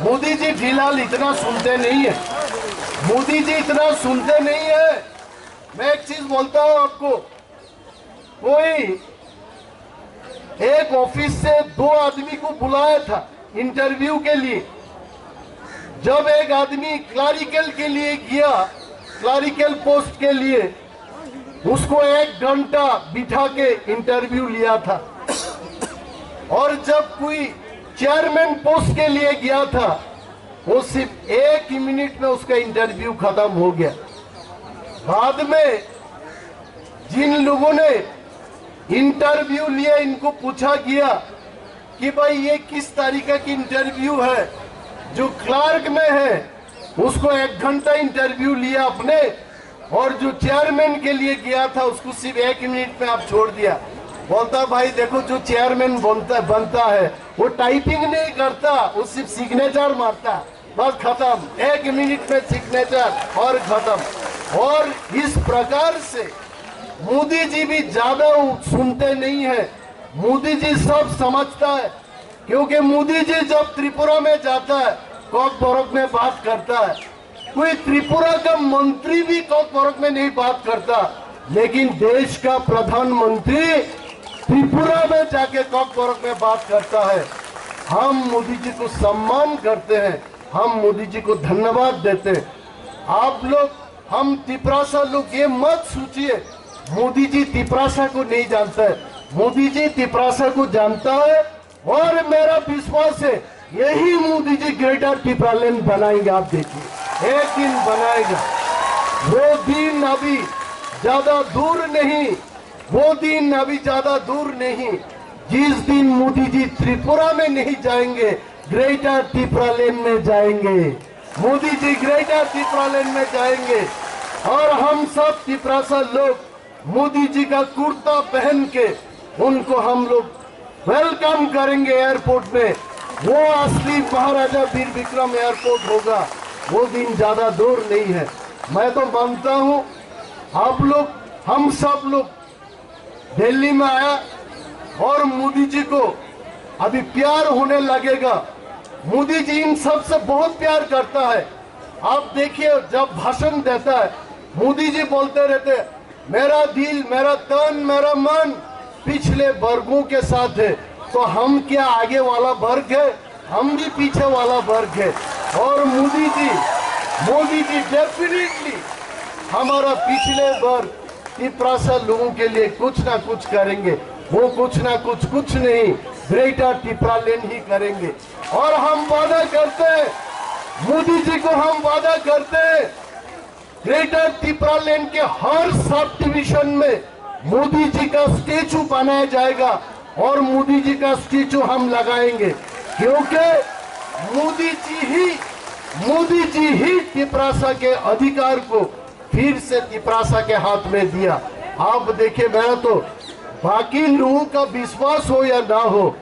मोदी जी फिलहाल इतना सुनते नहीं है, मोदी जी इतना सुनते नहीं है। मैं एक चीज बोलता हूं आपको, कोई एक ऑफिस से 2 आदमी को बुलाया था इंटरव्यू के लिए। जब एक आदमी क्लरिकल के लिए गया, क्लरिकल पोस्ट के लिए, उसको 1 घंटा बिठा के इंटरव्यू लिया था। और जब कोई चेयरमैन पोस्ट के लिए गया था, वो सिर्फ 1 मिनट में उसका इंटरव्यू खत्म हो गया। बाद में जिन लोगों ने इंटरव्यू लिया, इनको पूछा गया कि भाई ये किस तरीके की इंटरव्यू है। जो क्लर्क में है उसको 1 घंटा इंटरव्यू लिया आपने, और जो चेयरमैन के लिए गया था उसको सिर्फ 1 मिनट में आप छोड़ दिया। बोलता भाई देखो, जो चेयरमैन बनता है वो टाइपिंग नहीं करता, वो सिर्फ सिग्नेचर मारता, बस खत्म। 1 मिनट में सिग्नेचर और खत्म। और इस प्रकार से मोदी जी भी ज्यादा सुनते नहीं है। मोदी जी सब समझता है, क्योंकि मोदी जी जब त्रिपुरा में जाता है कॉकबोरोक में बात करता है। कोई त्रिपुरा का मंत्री भी कॉकबोरोक में नहीं बात करता, लेकिन देश का प्रधानमंत्री त्रिपुरा में जाके कॉकबोरोक में बात करता है। हम मोदी जी को सम्मान करते हैं, हम मोदी जी को धन्यवाद देते हैं। आप लोग, हम तिपरासा लोग ये मत सोचिए मोदी जी तिपरासा को नहीं जानता है। मोदी जी तिपरासा को जानता है, और मेरा विश्वास है यही मोदी जी ग्रेटर तिपरालैंड बनाएंगे। आप देखिए, एक दिन बनाएगा। वो दिन अभी ज्यादा दूर नहीं, वो दिन अभी ज्यादा दूर नहीं। जिस दिन मोदी जी त्रिपुरा में नहीं जाएंगे, ग्रेटर तिपरालैंड में जाएंगे। मोदी जी ग्रेटर तिपरालैंड में जाएंगे, और हम सब तिपरासा लोग मोदी जी का कुर्ता पहन के उनको हम लोग वेलकम करेंगे एयरपोर्ट में। वो असली महाराजा वीर विक्रम एयरपोर्ट होगा। वो दिन ज्यादा दूर नहीं है। मैं तो मानता हूं आप लोग, हम सब लोग दिल्ली में आया और मोदी जी को अभी प्यार होने लगेगा। मोदी जी इन सब से बहुत प्यार करता है। आप देखिए, जब भाषण देता है मोदी जी बोलते रहते, मेरा दिल, मेरा तन, मेरा मन पिछले वर्गों के साथ है। तो हम क्या आगे वाला वर्ग है? हम भी पीछे वाला वर्ग है। और मोदी जी डेफिनेटली हमारा पिछले वर्ग तिपरासा लोगों के लिए कुछ ना कुछ करेंगे। वो कुछ ना कुछ नहीं, ग्रेटर तिपरालैंड ही करेंगे। और हम वादा करते हैं, मोदी जी को हम वादा करते हैं, ग्रेटर तिपरालैंड के हर सब डिवीजन में मोदी जी का स्टेचू बनाया जाएगा, और मोदी जी का स्टेचू हम लगाएंगे। क्योंकि मोदी जी ही तिपरासा के अधिकार को फिर से तिपरासा के हाथ में दिया। आप देखिए, मेरा तो बाकी लोगों का विश्वास हो या ना हो,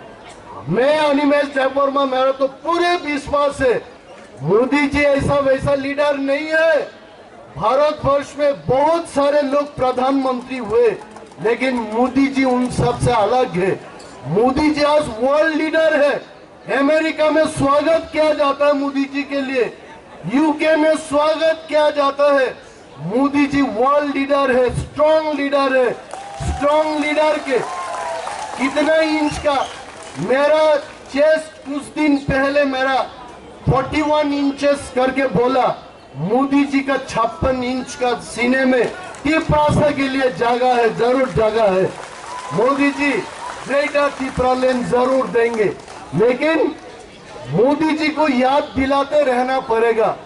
मैं अनिमेश जयवर्मा, मेरा तो पूरे विश्वास है मोदी जी ऐसा वैसा लीडर नहीं है। भारतवर्ष में बहुत सारे लोग प्रधानमंत्री हुए, लेकिन मोदी जी उन सब से अलग है। मोदी जी आज वर्ल्ड लीडर है। अमेरिका में स्वागत किया जाता है मोदी जी के लिए, यूके में स्वागत किया जाता है। मोदी जी वर्ल्ड लीडर है, स्ट्रॉन्ग लीडर है। स्ट्रॉन्ग लीडर के कितना इंच का मेरा चेस्ट कुछ दिन पहले मेरा 41 इंचेस करके बोला, मोदी जी का 56 इंच का सीने में तिप्रासा के लिए जगह है, जरूर जगह है। मोदी जी ग्रेटर तिप्रा लेन जरूर देंगे, लेकिन मोदी जी को याद दिलाते रहना पड़ेगा।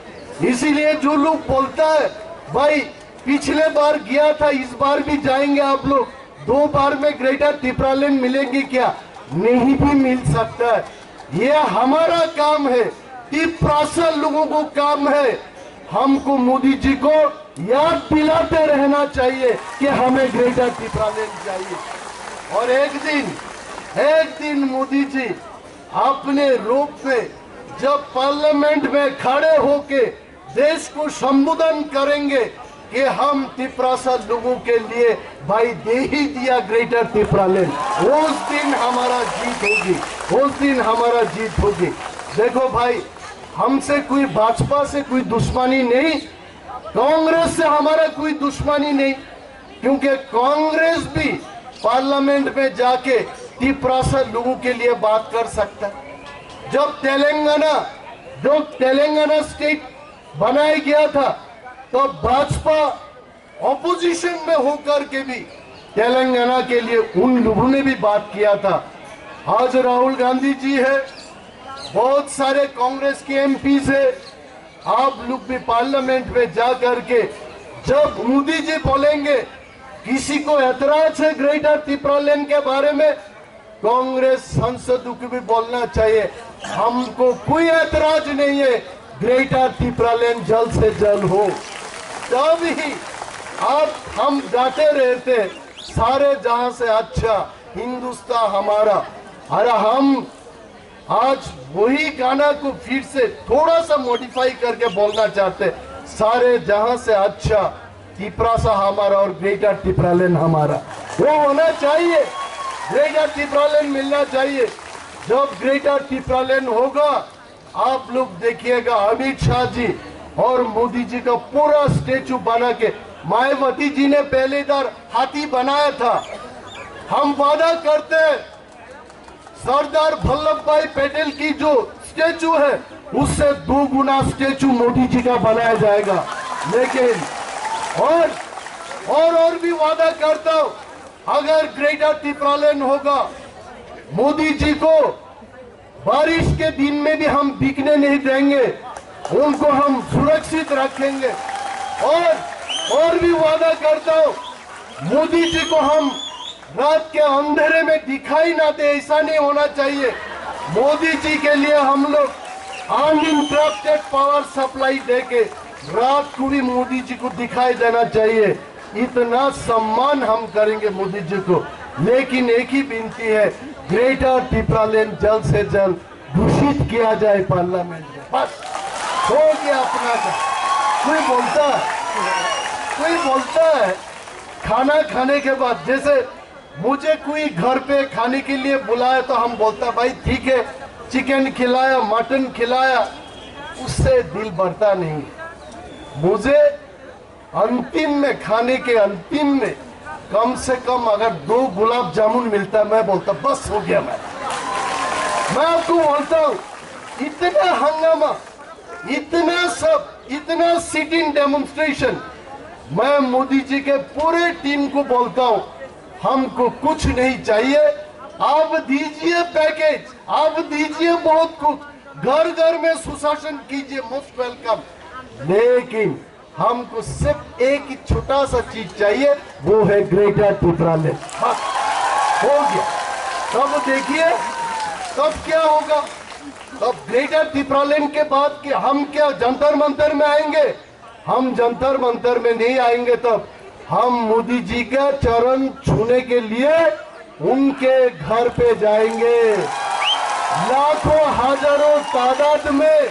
इसीलिए जो लोग बोलता है भाई पिछले बार गया था, इस बार भी जाएंगे आप लोग, 2 बार में ग्रेटर तिप्रा लेन मिलेंगे क्या? नहीं भी मिल सकता है। ये हमारा काम है, तिप्रासा लोगों को काम है। हमको मोदी जी को याद दिलाते रहना चाहिए कि हमें ग्रेटर तिप्रा लेन चाहिए। और एक दिन मोदी जी अपने रूप में जब पार्लियामेंट में खड़े होके देश को संबोधन करेंगे कि हम तिप्रासा लोगों के लिए भाई दे ही दिया ग्रेटर तिप्रा लेन, उस दिन हमारा जीत होगी, उस दिन हमारा जीत होगी। देखो भाई, हमसे कोई भाजपा से कोई दुश्मनी नहीं, कांग्रेस से हमारा कोई दुश्मनी नहीं, क्योंकि कांग्रेस भी पार्लियामेंट में जाके तिप्रासा लोगों के लिए बात कर सकता है। जब तेलंगाना स्टेट बनाया गया था तो भाजपा ऑपोजिशन में होकर के भी तेलंगाना के लिए उन लोगों ने भी बात किया था। आज राहुल गांधी जी है, बहुत सारे कांग्रेस के एमपी है, आप लोग भी पार्लियामेंट में जा करके जब मोदी जी बोलेंगे किसी को ऐतराज है ग्रेटर तिप्रा लेन के बारे में, कांग्रेस सांसदों को भी बोलना चाहिए हमको कोई ऐतराज नहीं है, ग्रेटर तिप्रा लेन जल्द से जल्द हो। तब ही आप हम डांटे रहते सारे जहां से अच्छा हिंदुस्तान हमारा। अरे हम आज वही गाना को फिर से थोड़ा सा मॉडिफाई करके बोलना चाहते, सारे जहां से अच्छा तिप्रासा हमारा और ग्रेटर तिप्रा लेन हमारा, वो होना चाहिए। ग्रेटर तिप्रा लेन मिलना चाहिए। जब ग्रेटर तिप्रा लेन होगा, आप लोग देखिएगा अमित शाह जी और मोदी जी का पूरा स्टेचू बना के, मायावती जी ने पहले इधर हाथी बनाया था। हम वादा करते हैं सरदार वल्लभ भाई पटेल की जो स्टेचू है उससे 2 गुना स्टेचू मोदी जी का बनाया जाएगा। लेकिन और भी वादा करता हूं, अगर ग्रेटर तिप्रा लेन होगा, मोदी जी को बारिश के दिन में भी हम बिकने नहीं देंगे, उनको हम सुरक्षित रखेंगे। और भी वादा करता हूं, मोदी जी को हम रात के अंधेरे में दिखाई ना दे, ऐसा नहीं होना चाहिए। मोदी जी के लिए हम लोग अनइंटरप्टेड पावर सप्लाई देके रात को भी मोदी जी को दिखाई देना चाहिए। इतना सम्मान हम करेंगे मोदी जी को। लेकिन एक ही विनती है, ग्रेटर तिप्रा लेन जल्द से जल्द घोषित किया जाए पार्लियामेंट में, बस हो गया अपना का। कोई बोलता है खाना खाने के बाद, जैसे मुझे कोई घर पे खाने के लिए बुलाया तो हम बोलता भाई ठीक है, चिकन खिलाया, मटन खिलाया, उससे दिल भरता नहीं। मुझे अंतिम में, खाने के अंतिम में कम से कम अगर 2 गुलाब जामुन मिलता, मैं बोलता बस हो गया। मैं आपको बोलता हूँ, इतना हंगामा, इतना सब, इतना सिटिंग डेमोन्स्ट्रेशन, मैं मोदी जी के पूरे टीम को बोलता हूँ हमको कुछ नहीं चाहिए, आप दीजिए पैकेज, आप दीजिए बहुत कुछ, घर घर में सुशासन कीजिए, मोस्ट वेलकम, लेकिन हमको सिर्फ एक ही छोटा सा चीज चाहिए, वो है ग्रेटर तिप्रा लेन। हो गया। तब देखिए तब क्या होगा। तब ग्रेटर तिप्रा लेन के बाद कि हम क्या जंतर मंतर में आएंगे? हम जंतर मंतर में नहीं आएंगे। तब हम मोदी जी का चरण छूने के लिए उनके घर पे जाएंगे। लाखों हजारों तादाद में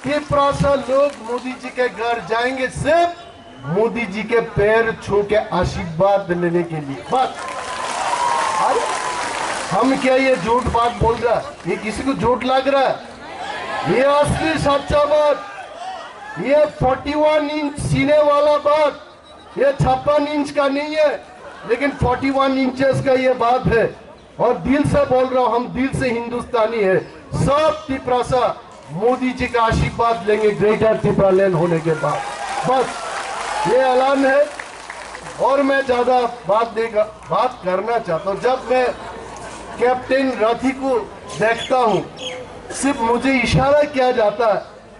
तिप्रासा लोग मोदी जी के घर जाएंगे, सिर्फ मोदी जी के पैर छू के आशीर्वाद लेने के लिए, बस। अरे हम क्या ये झूठ बात बोल रहा है? ये किसी को झूठ लग रहा है? ये असली सच्चा बात, ये 41 इंच सीने वाला बात, ये 56 इंच का नहीं है, लेकिन 41 इंचेस का ये बात है। और दिल से बोल रहा हूं, हम दिल से हिंदुस्तानी है। सब तिप्रासा मोदी जी का आशीर्वाद लेंगे ग्रेटर तिप्रा लेन होने के बाद, बस ये ऐलान है। और मैं ज्यादा बात करना चाहता हूँ। जब मैं कैप्टन रथी को देखता हूँ, सिर्फ मुझे इशारा किया जाता है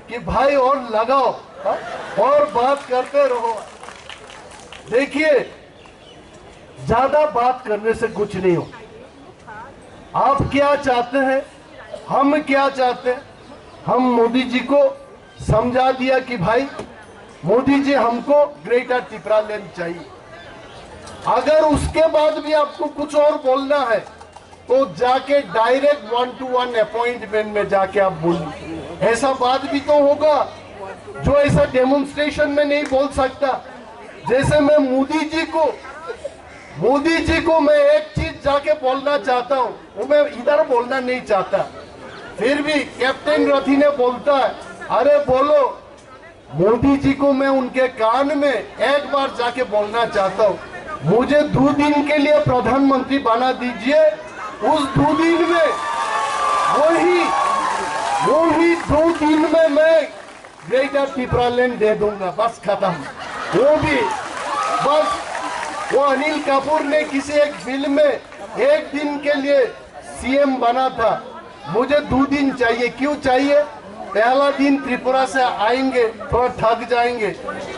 कि भाई और लगाओ, हा? और बात करते रहो। देखिए, ज्यादा बात करने से कुछ नहीं हो। आप क्या चाहते हैं, हम क्या चाहते हैं? हम मोदी जी को समझा दिया कि भाई मोदी जी हमको ग्रेटर त्रिपुरा लैंड चाहिए। अगर उसके बाद भी आपको कुछ और बोलना है तो जाके डायरेक्ट 1-to-1 अपॉइंटमेंट में जाके आप बोलिए। ऐसा बात भी तो होगा जो ऐसा डेमोन्स्ट्रेशन में नहीं बोल सकता। जैसे मैं मोदी जी को मैं एक चीज जाके बोलना चाहता हूँ, वो मैं इधर बोलना नहीं चाहता, फिर भी कैप्टन रथी ने बोलता है अरे बोलो। मोदी जी को मैं उनके कान में एक बार जाके बोलना चाहता हूँ, मुझे 2 दिन के लिए प्रधानमंत्री बना दीजिए। उस 2 दिन में वही 2 दिन में मैं ग्रेटर त्रिपुरा लैंड दे दूंगा, बस खत्म। वो भी बस वो अनिल कपूर ने किसी एक फिल्म में 1 दिन के लिए सीएम बना था, मुझे 2 दिन चाहिए। क्यों चाहिए? पहला दिन त्रिपुरा से आएंगे, थोड़ा थक जाएंगे,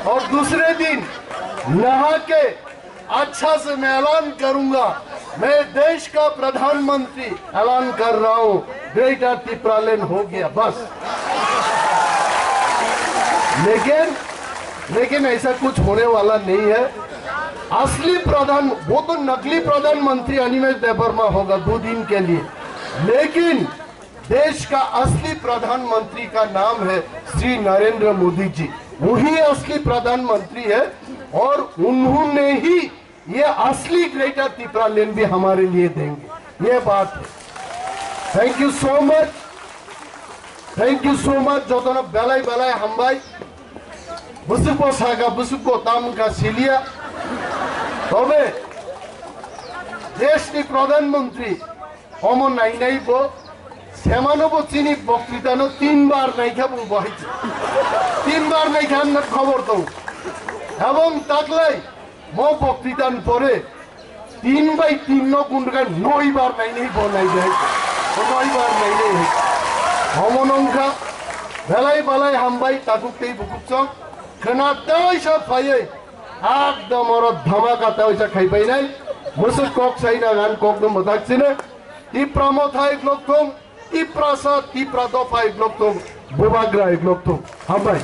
और दूसरे दिन नहा के अच्छा से मैं ऐलान करूंगा, मैं देश का प्रधानमंत्री ऐलान कर रहा हूं, ग्रेटर त्रिपुरा लैंड हो गया, बस। लेकिन ऐसा कुछ होने वाला नहीं है। असली वो तो नकली प्रधानमंत्री अनिमेष देबबर्मा होगा 2 दिन के लिए, लेकिन देश का असली प्रधानमंत्री का नाम है श्री नरेंद्र मोदी जी। वही असली प्रधानमंत्री है और उन्होंने ही ये असली ग्रेटर त्रिपुरा लैंड भी हमारे लिए देंगे, ये बात है। थैंक यू सो मच जो तो बेलाय हम्बाई बुसुको सागा बुसुको ताम का सिलिया। तबे देश की प्रधानमंत्री अमन नाई बो सेमानबो चिनी बक्तृता 3 बार नहीं खा बो 3 बार नहीं खान खबर तो एवं तकलाई मो बक्तृतान परे 3/3 गुंडका 9 बार नहीं बनाई जाए 9 बार नहीं हमनंखा बेलाय हामबाय ताकुकते बुकुचों खोनाते सब फाये एकदम और धमाका तैसा खाई नहीं मुसुक कोक सही ना गान कोक दम बताक्सिने तिप्रा मोथा एक लोग तुम तिप्रा सा तिप्रा दोफा एक लोग तुम बुबाग्रा एक लोग तुम हम भाई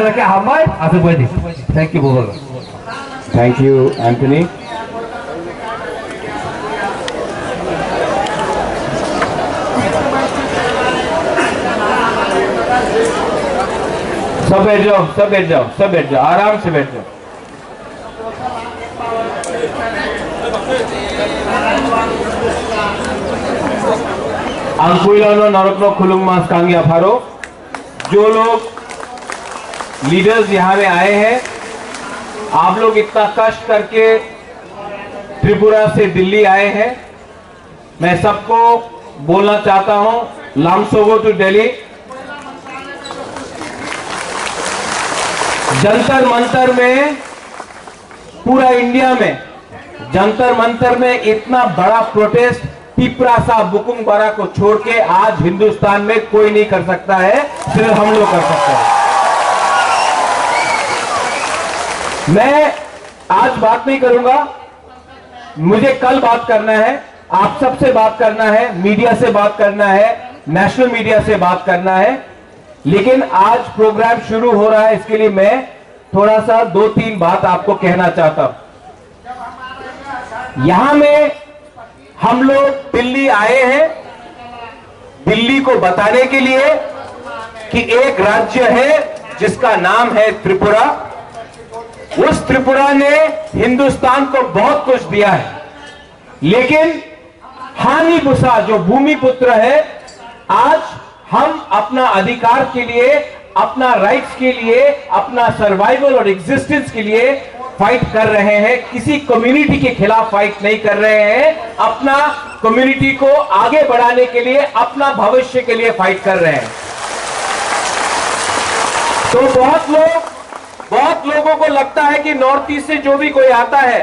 क्या हमारे आप बोली। थैंक यू बोल। Thank you Anthony. सब बैठ जाओ आराम से बैठ जाओ। अंकुइलानो नरकनो खुलुंग मास कांगिया फारो। जो लोग लीडर्स यहाँ में आए हैं, आप लोग इतना कष्ट करके त्रिपुरा से दिल्ली आए हैं, मैं सबको बोलना चाहता हूं लामसोगो टू दिल्ली। जंतर मंतर में पूरा इंडिया में जंतर मंतर में इतना बड़ा प्रोटेस्ट त्रिपुरा सा बुकुंग बारा को छोड़ के आज हिंदुस्तान में कोई नहीं कर सकता है, सिर्फ हम लोग कर सकते हैं। मैं आज बात नहीं करूंगा, मुझे कल बात करना है, आप सबसे बात करना है, मीडिया से बात करना है, नेशनल मीडिया से बात करना है। लेकिन आज प्रोग्राम शुरू हो रहा है, इसके लिए मैं थोड़ा सा 2-3 बात आपको कहना चाहता हूं। यहां में हम लोग दिल्ली आए हैं, दिल्ली को बताने के लिए कि एक राज्य है जिसका नाम है त्रिपुरा। उस त्रिपुरा ने हिंदुस्तान को बहुत कुछ दिया है, लेकिन हानि बुसा जो भूमि पुत्र है आज हम अपना अधिकार के लिए, अपना राइट्स के लिए, अपना सर्वाइवल और एग्जिस्टेंस के लिए फाइट कर रहे हैं। किसी कम्युनिटी के खिलाफ फाइट नहीं कर रहे हैं, अपना कम्युनिटी को आगे बढ़ाने के लिए, अपना भविष्य के लिए फाइट कर रहे हैं। तो बहुत लोगों को लगता है कि नॉर्थ ईस्ट से जो भी कोई आता है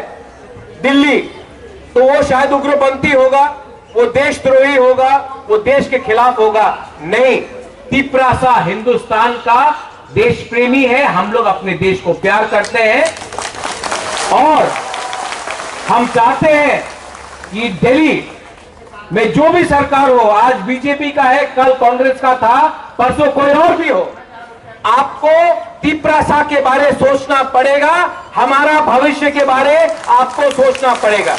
दिल्ली, तो वो शायद उग्रपंथी होगा, वो देशद्रोही होगा, वो देश के खिलाफ होगा। नहीं, तिपरासा हिंदुस्तान का देश प्रेमी है। हम लोग अपने देश को प्यार करते हैं और हम चाहते हैं कि दिल्ली में जो भी सरकार हो, आज बीजेपी का है, कल कांग्रेस का था, परसों कोई और भी हो, आपको तिपरासा के बारे सोचना पड़ेगा, हमारा भविष्य के बारे आपको सोचना पड़ेगा।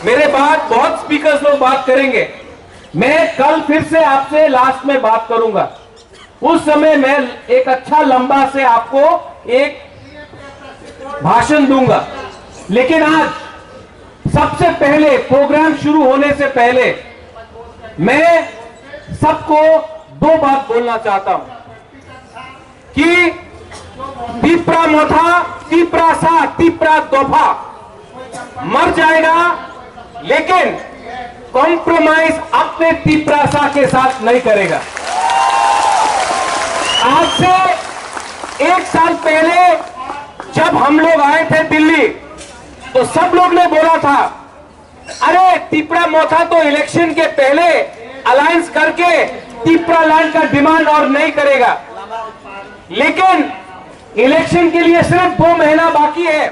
मेरे बाद बहुत स्पीकर्स लोग बात करेंगे, मैं कल फिर से आपसे लास्ट में बात करूंगा, उस समय मैं एक अच्छा लंबा से आपको एक भाषण दूंगा। लेकिन आज सबसे पहले, प्रोग्राम शुरू होने से पहले मैं सबको दो बात बोलना चाहता हूं कि तिपरा मोथा, तिपरासा, तिपरा दोफा मर जाएगा, लेकिन कॉम्प्रोमाइज अपने तिपरासा के साथ नहीं करेगा। आज से 1 साल पहले जब हम लोग आए थे दिल्ली, तो सब लोग ने बोला था, अरे तिपरा मोथा तो इलेक्शन के पहले अलायंस करके तिपरा लैंड का डिमांड और नहीं करेगा, लेकिन इलेक्शन के लिए सिर्फ 2 महीना बाकी है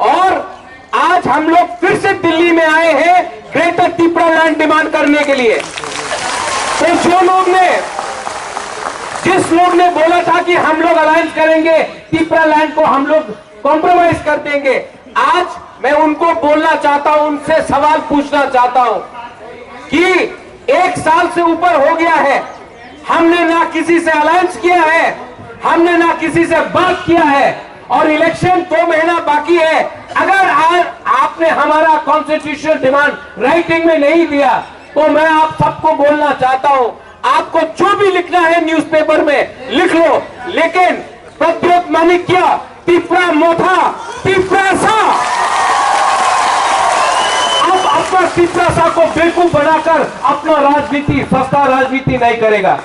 और आज हम लोग फिर से दिल्ली में आए हैं ग्रेटर तिपरा लैंड डिमांड करने के लिए। तो जिस लोग ने बोला था कि हम लोग अलायंस करेंगे, तिपरा लैंड को हम लोग कॉम्प्रोमाइज कर देंगे, आज मैं उनको बोलना चाहता हूं, उनसे सवाल पूछना चाहता हूं कि 1 साल से ऊपर हो गया है, हमने ना किसी से अलायंस किया है, हमने ना किसी से बात किया है और इलेक्शन 2 महीना बाकी है। अगर आज आपने हमारा कॉन्स्टिट्यूशनल डिमांड राइटिंग में नहीं दिया, तो मैं आप सबको बोलना चाहता हूं, आपको जो भी लिखना है न्यूज़पेपर में लिख लो, लेकिन प्रद्योत माणिक्य, तिपरा मोथा, तिपरासा अब अपना तिपरासा को बेवकूफ बनाकर अपना राजनीति, सस्ता राजनीति नहीं करेगा।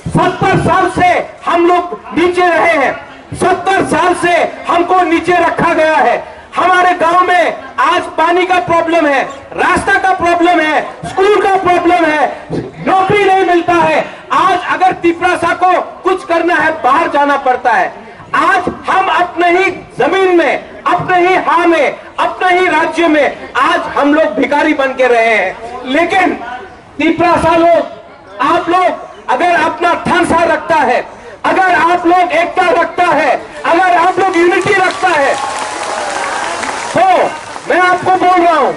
70 साल से हम लोग नीचे रहे हैं, 70 साल से हमको नीचे रखा गया है। हमारे गांव में आज पानी का प्रॉब्लम है, रास्ता का प्रॉब्लम है, स्कूल का प्रॉब्लम है, नौकरी नहीं मिलता है। आज अगर तिपरासा को कुछ करना है, बाहर जाना पड़ता है। आज हम अपने ही जमीन में, अपने ही हां में, अपने ही राज्य में आज हम लोग भिखारी बन के रहे हैं। लेकिन तिपरासा लोग, आप लोग अगर अपना ठानसा रखता है, अगर आप लोग एकता रखता है, अगर आप लोग यूनिटी रखता है, तो मैं आपको बोल रहा हूं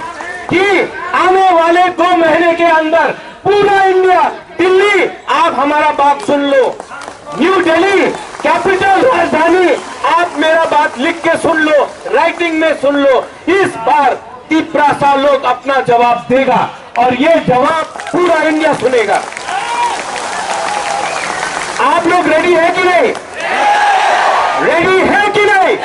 कि आने वाले 2 महीने के अंदर पूरा इंडिया, दिल्ली, आप हमारा बात सुन लो, न्यू दिल्ली कैपिटल राजधानी, आप मेरा बात लिख के सुन लो, राइटिंग में सुन लो। इस बार तिपरासा लोग अपना जवाब देगा और ये जवाब पूरा इंडिया सुनेगा। आप लोग रेडी है कि नहीं? रेडी है कि नहीं?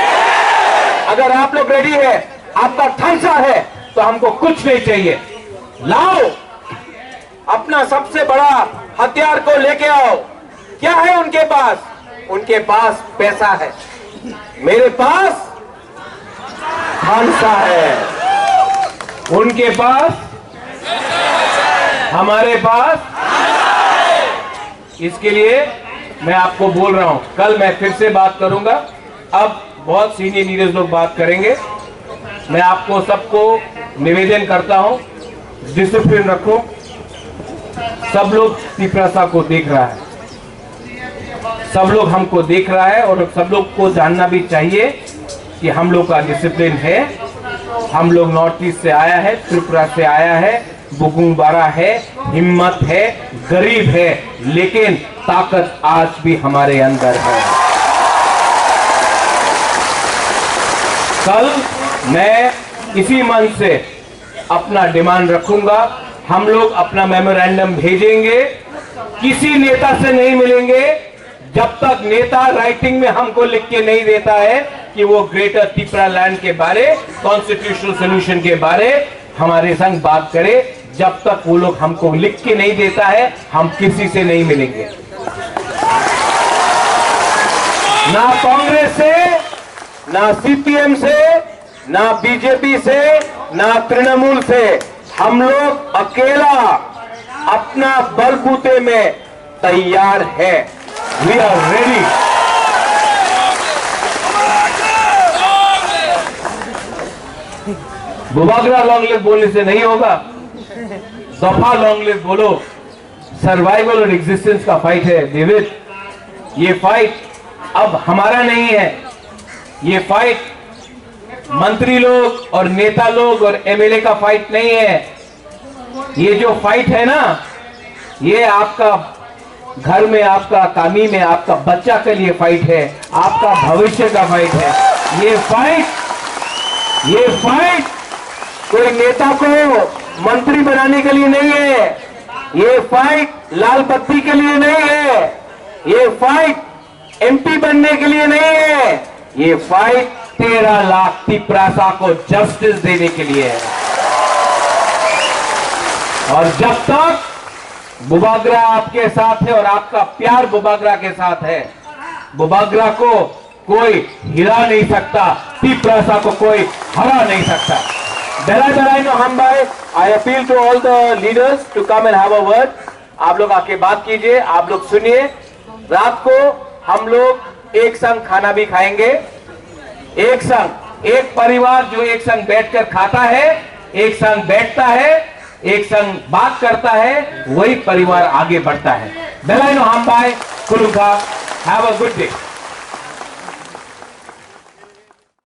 अगर आप लोग रेडी है, आपका ठानसा है, तो हमको कुछ नहीं चाहिए। लाओ अपना सबसे बड़ा हथियार को लेके आओ। क्या है उनके पास? उनके पास पैसा है, मेरे पास ठानसा है, उनके पास, हमारे पास। इसके लिए मैं आपको बोल रहा हूं, कल मैं फिर से बात करूंगा। अब बहुत सीनियर लीडर्स लोग बात करेंगे। मैं आपको सबको निवेदन करता हूं, डिसिप्लिन रखो। सब लोग तिपरासा को देख रहा है, सब लोग हमको देख रहा है और सब लोग को जानना भी चाहिए कि हम लोग का डिसिप्लिन है। हम लोग नॉर्थ ईस्ट से आया है, त्रिपुरा से आया है, बुगुंबारा है, हिम्मत है, गरीब है, लेकिन ताकत आज भी हमारे अंदर है। कल मैं इसी मंच से अपना डिमांड रखूंगा हम लोग अपना मेमोरेंडम भेजेंगे। किसी नेता से नहीं मिलेंगे जब तक नेता राइटिंग में हमको लिख के नहीं देता है कि वो ग्रेटर त्रिपुरा लैंड के बारे, कॉन्स्टिट्यूशनल सोल्यूशन के बारे हमारे संग बात करे। जब तक वो लोग हमको लिख के नहीं देता है, हम किसी से नहीं मिलेंगे, ना कांग्रेस से, ना सीपीएम से, ना बीजेपी से, ना तृणमूल से। हम लोग अकेला अपना बलबूते में तैयार है। We are ready. Bubagra long live बोलने से नहीं होगा, दफा लॉन्ग लिव बोलो। सर्वाइवल और एग्जिस्टेंस का फाइट है डेविड। ये फाइट अब हमारा नहीं है, ये फाइट मंत्री लोग और नेता लोग और एमएलए का फाइट नहीं है। ये जो फाइट है ना, ये आपका घर में, आपका कामी में, आपका बच्चा के लिए फाइट है, आपका भविष्य का फाइट है। ये फाइट कोई नेता को मंत्री बनाने के लिए नहीं है, ये फाइट लाल बत्ती के लिए नहीं है, ये फाइट एमपी बनने के लिए नहीं है, ये फाइट 13 लाख तिपरासा को जस्टिस देने के लिए है। और जब तक बुबागरा आपके साथ है और आपका प्यार बुबागरा के साथ है, बुबागरा को कोई हिला नहीं सकता, तिपरासा को कोई हरा नहीं सकता। I appeal to all the leaders to come and have a word. आप लोग आके बात कीजिए, आप लोग सुनिए। रात को हम लोग एक संग खाना भी खाएंगे, एक संग, एक परिवार जो एक संग बैठकर खाता है, एक संग बैठता है, एक संग बात करता है, वही परिवार आगे बढ़ता है। बेलाइनो हम बाय कुलुका, हैव अ गुड डे।